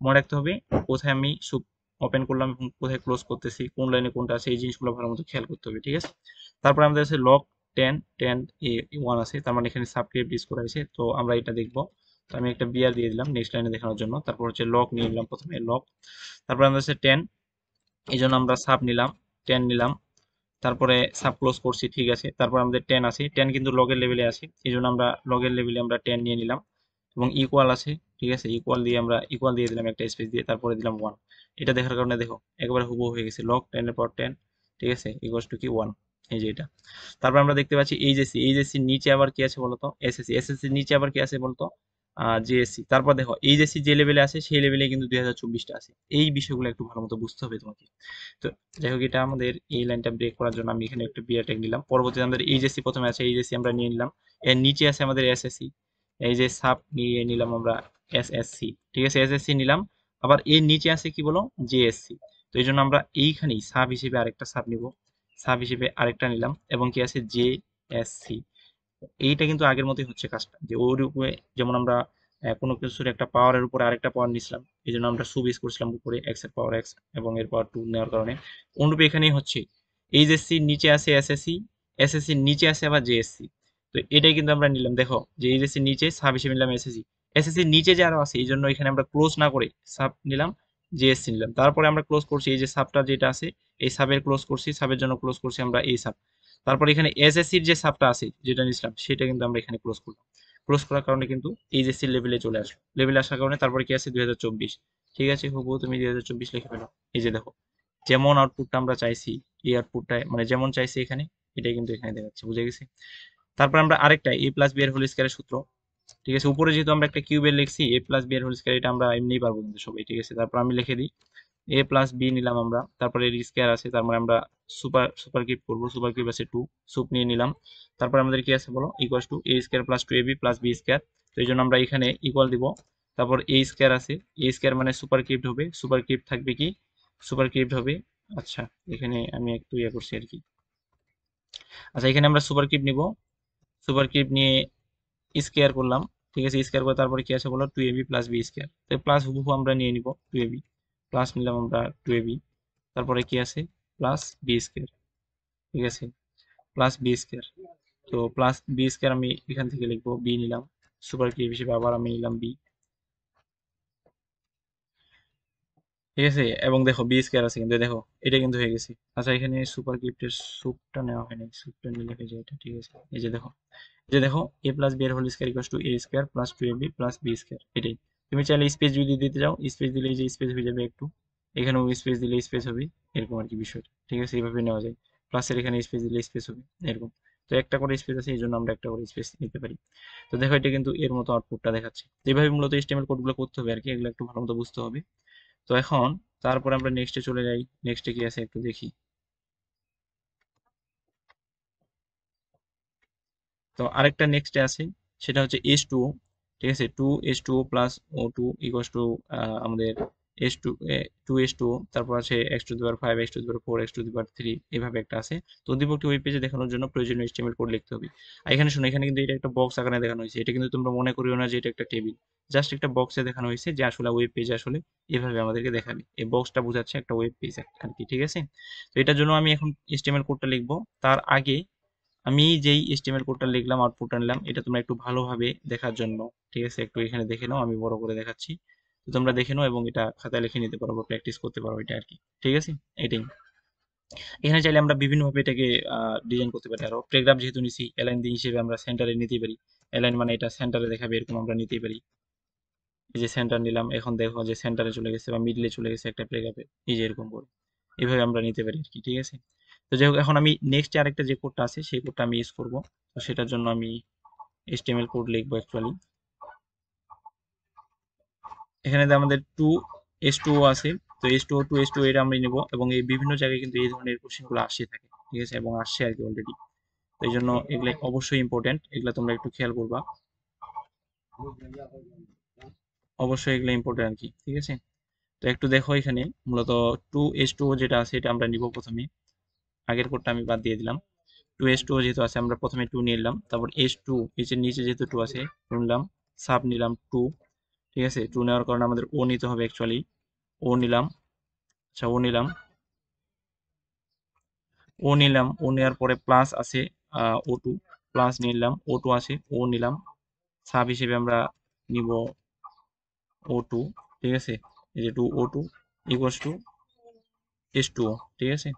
মনে রাখতে হবে কোথায় আমি সুপ ওপেন করলাম এবং কোথায় ক্লোজ করতেছি, কোন লাইনে কোনটা আছে, এই জিনিসগুলো ভালো মতো খেয়াল করতে হবে। ঠিক আছে, তারপর আমাদের আছে লক টেন, টেন এ ওয়ান আছে, তার মানে এখানে সাবস্ক্রিপ্ট ইউজ করা হয়েছে, তো আমরা এটা দেখবো। তো আমি একটা বিআর দিয়ে দিলাম নেক্সট লাইনে দেখানোর জন্য। তারপর হচ্ছে লক নিয়ে নিলাম, প্রথমে লক, তারপর আমাদের হচ্ছে টেন, এই জন্য আমরা সাব নিলাম, টেন নিলাম, তারপরে সাব ক্লোজ করছি। ঠিক আছে, তারপর আমাদের টেন আছে, টেন কিন্তু লগের লেভেলে আছে, এই জন্য আমরা লগের লেভেলে আমরা টেন নিয়ে নিলাম, এবং ইকুয়াল আছে। ঠিক আছে, ইকুয়াল দিয়ে দিলাম একটা স্পেস দিয়ে, তারপরে দিলাম ওয়ান। এটা দেখার কারণে দেখো একবার হুবহু হয়ে গেছে, লগ টেনের পর টেন, ঠিক আছে, ইকুয়ালস টু কি ওয়ান, এই যে এটা। তারপর আমরা দেখতে পাচ্ছি এইচএসসি নিচে আবার কি আছে বলতো, এসএসসি নিচে আবার কি আছে বলতো, জেএসসি। তারপর দেখো এইচএসসি যে লেভেলে আছে সেই লেভেলে কিন্তু 2024টা আছে। এই বিষয়গুলো একটু ভালো মতো বুঝতে হবে তোমাকে। তো যাই হোক, এটা আমাদের এই লাইনটা ব্রেক করার জন্য আমি এখানে একটা বিআর ট্যাগ নিলাম। পরবর্তীতে আমাদের এইচএসসি প্রথমে আছে, এইচএসসি আমরা নিয়ে নিলাম, এর নিচে আছে আমাদের এসএসসি, এই যে সাব নিয়ে নিলাম আমরা এসএসসি। ঠিক আছে, এসএসসি নিলাম, আবার এর নিচে আছে কি বলো, জেএসসি। তো এই জন্য আমরা এইখানেই সাব হিসেবে আরেকটা সাব নিব, সাব হিসেবে আরেকটা নিলাম, এবং কি আছে জেএসসি। এইটা কিন্তু আগের মতোই হচ্ছে কাজটা, যে ওর উপরে যেমন আমরা কোনো কিছুর একটা পাওয়ারের উপরে আরেকটা পাওয়ার নিছিলাম, এই জন্য আমরা সুব ইউজ করছিলাম উপরে এক্স এর পাওয়ার এক্স এবং এর পাওয়ার 2 নেওয়ার কারণে। অনুরূপ এখানেই হচ্ছে এইচএসসির নিচে আছে এসএসসি, এসএসসির নিচে আছে আবার জেএসসি। তো এটাই কিন্তু আমরা নিলাম, দেখো যে এইচএসসির নিচে সাব হিসেবে নিলাম এসএসসি, এসএসসির নিচে যে আরো আছে এই জন্য এখানে আমরা ক্লোজ না করে সাব নিলাম, জেএসসি নিলাম। তারপরে আমরা ক্লোজ করছি এই যে সাবটা যেটা আছে, এই সাবের ক্লোজ করছি, সাবের জন্য ক্লোজ করছি আমরা এই সাব। তারপর এখানে এসএসসির যে সাবটা আছে যেটা নিছিলাম সেটা কিন্তু আমরা এখানে ক্লোজ করলাম। ক্লোজ করার কারণে কিন্তু এইচএসসি লেভেলে চলে আসলো, লেভেলে আসার কারণে তারপরে কি আছে 2024। ঠিক আছে, হুবহু তুমি 2024 লিখে ফেলো। এই যে দেখো যেমন আউটপুটটা আমরা চাইছি, এই আউটপুটটা মানে যেমন চাইছি এখানে, এটাই কিন্তু এখানে দেখাচ্ছে, বুঝে গেছে। তারপর আমরা আরেকটা এ প্লাস বি এর হোল স্কয়ারের সূত্র, ঠিক আছে, উপরে যেহেতু আমরা একটা কিউবের লিখছি এ প্লাস বি এর হোল স্কয়ার, এটা আমরা এমনিই পারবো কিন্তু সবাই, ঠিক আছে। তারপর আমি লিখে দিই এ প্লাস বি নিলাম আমরা, তারপরে এর স্কয়ার আছে, তার মানে আমরা সুপার সুপার কিউব করবো, সুপার কিউব আছে 2, সুপ নিয়ে নিলাম। তারপর আমাদের কি আছে বলো, equals to A square plus 2ab plus B square. তো এই জন্য আমরা এখানে ইকুয়াল দিব। তারপর এ স্কয়ার আছে, এ স্কয়ার মানে সুপার কিউবড হবে, সুপার কিউব থাকবে কি, সুপার কিউবড হবে। আচ্ছা, এখানে আমি একটু ইয়ে করছি আর কি। আচ্ছা, এখানে আমরা সুপার কিউব নিব, সুপার কিউব নিয়ে স্কয়ার করলাম, ঠিক আছে, স্কয়ার করে তারপরে কি আছে বলো 2ab প্লাস বি স্কয়ার। তো প্লাস হুবহু আমরা নিয়ে নিব 2ab, প্লাস নিলাম আমরা 2ab, তারপরে কি আছে প্লাস বি স্কয়ার, ঠিক আছে, প্লাস বি স্কয়ার। তো প্লাস বি স্কয়ার আমি এখান থেকে লিখবো, বি নিলাম, সুপার কিউব হিসেবে আবার আমি নিলাম বি, ঠিক আছে। এবং দেখো বি স্কয়ার আছে কিন্তু, দেখো এটা কিন্তু হয়ে গেছে। আচ্ছা, এখানে সুপার কিউবের সুপটা নেওয়া হয়নি, সুপটা নিলে হয়ে যায় এটা, ঠিক আছে। এই যে দেখো, যে দেখো এ প্লাস বি এর whole square equals to A square plus 2ab plus B square, এটাই। তুমি চাইলে স্পেস যদি দিতে চাও স্পেস দিলে এই যে স্পেস হয়ে যাবে একটু, এখানেও স্পেস দিলে স্পেস হবে, এরকম আর কি বিষয়টা, ঠিক আছে, এইভাবে নেওয়া যায়। প্লাসের এখানে স্পেস দিলে স্পেস হবে, এরকম। তো একটা করে স্পেস আছে এই জন্য আমরা একটা করে স্পেস নিতে পারি। তো দেখো এটা কিন্তু এর মতো আউটপুটটা দেখাচ্ছে। এইভাবে মূলত HTML কোডগুলো করতে হবে আর কি, এগুলো একটু ভালো মতো বুঝতে হবে। তো এখন তারপরে আমরা নেক্সটে চলে যাই, নেক্সটে কি আছে একটু দেখি। তো আরেকটা নেক্সটে আছে, সেটা হচ্ছে H2O, ঠিক আছে, 2H2O plus O2 equals to আমাদের H2 2H2O, তারপর আছে x⁵, x⁴, x⁴, এইভাবে একটা আছে। তো উদ্দীপকটি ওয়েব পেজে দেখানোর জন্য প্রয়োজনীয় HTML কোড লিখতে হবে। আর এখানে শোনো, এখানে কিন্তু এটা একটা বক্স আকারে দেখানো হয়েছে, এটা কিন্তু তোমরা মনে করিও না যে এটা একটা টেবিল, জাস্ট একটা বক্সে দেখানো হয়েছে যে আসলে ওয়েব পেজে আসলে এভাবে আমাদেরকে দেখাবে, এই বক্সটা বোঝাচ্ছে একটা ওয়েব পেজ আর কি, ঠিক আছে। তো এটার জন্য আমি এখন HTML কোডটা লিখবো। তার আগে আমি যেই HTML কোডটা লিখলাম, আউটপুটটা নিলাম, এটা তোমরা একটু ভালোভাবে দেখার জন্য, ঠিক আছে, একটু এখানে দেখে নাও, আমি বড় করে দেখাচ্ছি। তো তোমরা দেখে নাও এবং এটা খাতায় লিখে নিতে পারো বা প্র্যাকটিস করতে পারো এটা আর কি, ঠিক আছে। এটাই, এখানে চাইলে আমরা বিভিন্নভাবে এটাকে ডিজাইন করতে পারি। আরো প্যারাগ্রাফ যেহেতু নিছি, অ্যালাইন দিয়ে হিসেবে আমরা সেন্টারে নিতে পারি, অ্যালাইন মানে এটা সেন্টারে দেখাবে এরকম আমরা নিতে পারি। এই যে সেন্টার নিলাম, এখন দেখো যে সেন্টারে চলে গেছে বা মিডলে চলে গেছে একটা প্যারাগ্রাফে, এই যে এরকম করে এইভাবে আমরা নিতে পারি আর কি, ঠিক আছে। তো যাই হোক, এখন আমি নেক্সট আরেকটা যে কোডটা আছে সেই কোডটা আমি ইউজ করব। তো সেটার জন্য আমি HTML কোড লিখবো অ্যাকচুয়ালি। এখানে যে আমাদের 2H2O আছে, তো H2O 2H2O এটা আমরা নেব, এবং এই বিভিন্ন জায়গায় কিন্তু এই ধরনের কোশ্চেনগুলো আসে থাকে, ঠিক আছে, এবং আসছে আর কি অলরেডি। তো এই জন্য এগুলো অবশ্যই ইম্পর্টেন্ট, এগুলো তোমরা একটু খেয়াল করবা, অবশ্যই এগুলো ইম্পর্টেন্ট আর কি, ঠিক আছে। তো একটু দেখো এখানে মূলত 2H2O যেটা আছে এটা আমরা নিব প্রথমে, আগের কোডটা আমি বাদ দিয়ে দিলাম। 2H2O যেহেতু আছে আমরা প্রথমে 2 নিয়ে নিলাম, তারপর H2 এর নিচে যেহেতু 2 আছে 2 নিলাম, সাব নিলাম 2, ঠিক আছে। 2 নেওয়ার কারণে আমাদের ও নিতে হবে অ্যাকচুয়ালি, ও নিলাম। আচ্ছা, ও নিলাম, ও নিলাম, ও নেওয়ার পরে প্লাস আছে O2, প্লাস নিলাম, O2 আছে, ও নিলাম, সাব হিসেবে আমরা নিব O2, ঠিক আছে। এই যে 2O2 ইকুয়ালস টু H2O, ঠিক আছে।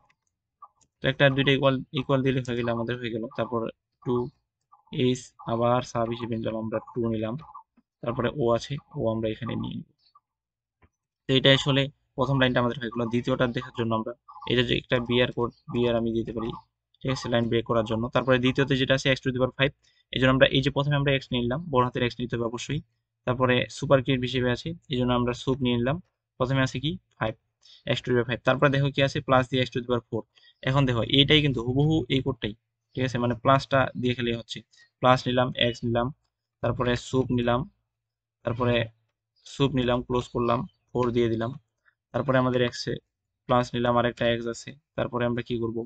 তো একটা আর দুইটা ইকুয়াল ইকুয়াল দিলে হয়ে গেল, আমাদের হয়ে গেল। তারপর 2H আবার সাব হিসেবে নিলাম আমরা 2 নিলাম, তারপরে ও আছে, ও আমরা এখানে নিয়ে নিব। তো এটা আসলে প্রথম লাইনটা আমাদের হয়ে গেল। দ্বিতীয়টা দেখার জন্য আমরা এটা যে একটা বিআর কোড, বিআর আমি দিতে পারি, ঠিক আছে, লাইন ব্রেক করার জন্য। তারপরে দ্বিতীয়তে যেটা আছে x⁵, এই জন্য আমরা এই যে প্রথমে আমরা এক্স নিয়ে নিলাম, বড় হাতের এক্স নিতে হবে অবশ্যই। তারপরে সুপার কিউব হিসেবে আছে, এই জন্য আমরা সুপ নিয়ে নিলাম। প্রথমে আছে কি 5, x⁵। তারপরে দেখো কি আছে প্লাস দিয়ে x⁴। এখন দেখো এইটাই কিন্তু হুবহু এই কোডটাই, ঠিক আছে, মানে প্লাসটা দিয়ে খেলে হচ্ছে। প্লাস নিলাম, এক্স নিলাম, তারপরে সুপ নিলাম, তারপরে সুপ নিলাম, ক্লোজ করলাম, 4 দিয়ে দিলাম। তারপরে আমাদের এক্সে প্লাস নিলাম, আরেকটা এক্স আছে, তারপরে আমরা কি করব,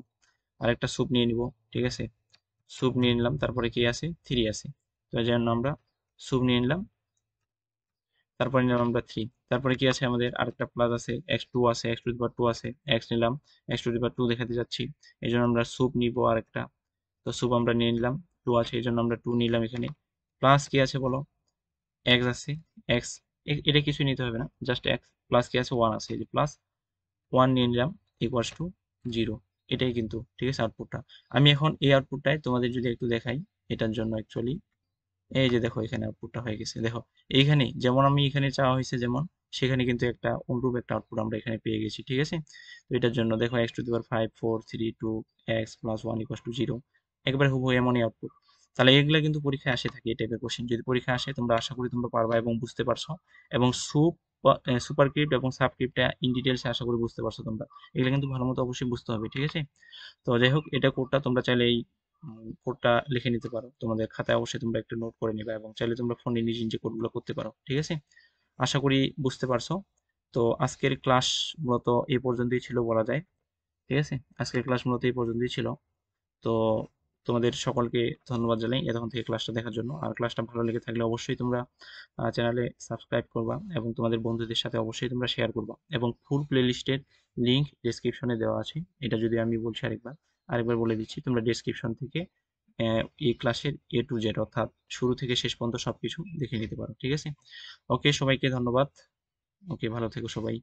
আরেকটা স্যুপ নিয়ে নিব, ঠিক আছে। স্যুপ নিয়ে নিলাম, তারপরে কি আছে 3 আছে, তো এই জন্য আমরা স্যুপ নিয়ে নিলাম, তারপরে নিলাম আমরা 3। তারপরে কি আছে আমাদের আরেকটা প্লাস আছে, x2 আছে, x টু দি পাওয়ার 2 আছে, x নিলাম, x টু দি পাওয়ার 2 দেখাতে যাচ্ছি, এই জন্য আমরা সুপ নিব আরেকটা। তো সুপ আমরা নিয়ে নিলাম, 2 আছে এই জন্য আমরা 2 নিলাম এখানে। প্লাস কি আছে বলো, x আছে, x এটা কিছুই নিতে হবে না, জাস্ট x। প্লাস কি আছে, 1 আছে, এই যে প্লাস 1 নিয়ে নিলাম, ইকুয়ালস টু 0। এটাই কিন্তু ঠিক আছে আউটপুটটা। আমি এখন এই আউটপুটটাই তোমাদের যদি একটু দেখাই, এটার জন্য অ্যাকচুয়ালি এই যে দেখো এখানে আউটপুটটা হয়ে গেছে, দেখো এইখানে যেমন আমি এখানে চাওয়া হয়েছে যেমন, সেখানে কিন্তু একটা অনুরূপ একটা আউটপুট আমরা এখানে পেয়ে গেছি, ঠিক আছে। তো এটার জন্য দেখো x to the power 5 4 3 2 x plus 1 equal to 0, একবারে হুবহু এমনই আউটপুট। তাহলে এগুলা কিন্তু পরীক্ষায় আসে থাকে, এই টাইপের কোশ্চেন যদি পরীক্ষায় আসে তোমরা আশা করি তোমরা পারবা এবং বুঝতে পারছো। এবং সুপারস্ক্রিপ্ট এবং সাবস্ক্রিপ্টটা ইন ডিটেলসে আশা করি বুঝতে পারছো তোমরা। এগুলো কিন্তু ভালো মতো অবশ্যই বুঝতে হবে, ঠিক আছে। তো যাই হোক, এটা কোডটা তোমরা চাইলে এই কোডটা লিখে নিতে পারো, তোমাদের খাতায় অবশ্যই তোমরা একটু নোট করে নিবে, এবং চাইলে তোমরা ফোনে নিজে নিজে কোডগুলো করতে পারো, ঠিক আছে। আশা করি বুঝতে পারছো। তো আজকের ক্লাস মূলত এই পর্যন্তই ছিল বলা যায়, ঠিক আছে। আজকের ক্লাস মূলত এই পর্যন্তই ছিল। তো তোমাদের সকলকে ধন্যবাদ জানাই এতক্ষণ থেকে ক্লাসটা দেখার জন্য। আর ক্লাসটা ভালো লেগে থাকলে অবশ্যই তোমরা চ্যানেলে সাবস্ক্রাইব করবা, এবং তোমাদের বন্ধুদের সাথে অবশ্যই তোমরা শেয়ার করবা। এবং ফুল প্লেলিস্টের লিংক ডেসক্রিপশনে দেওয়া আছে, এটা যদি আমি বলছি আরেকবার বলে দিচ্ছি, তোমরা ডেসক্রিপশন থেকে এই ক্লাসের A to Z অর্থাৎ শুরু থেকে শেষ পর্যন্ত সবকিছু দেখে নিতে পারো, ঠিক আছে। ওকে, সবাইকে ধন্যবাদ। ওকে, ভালো থেকো সবাই।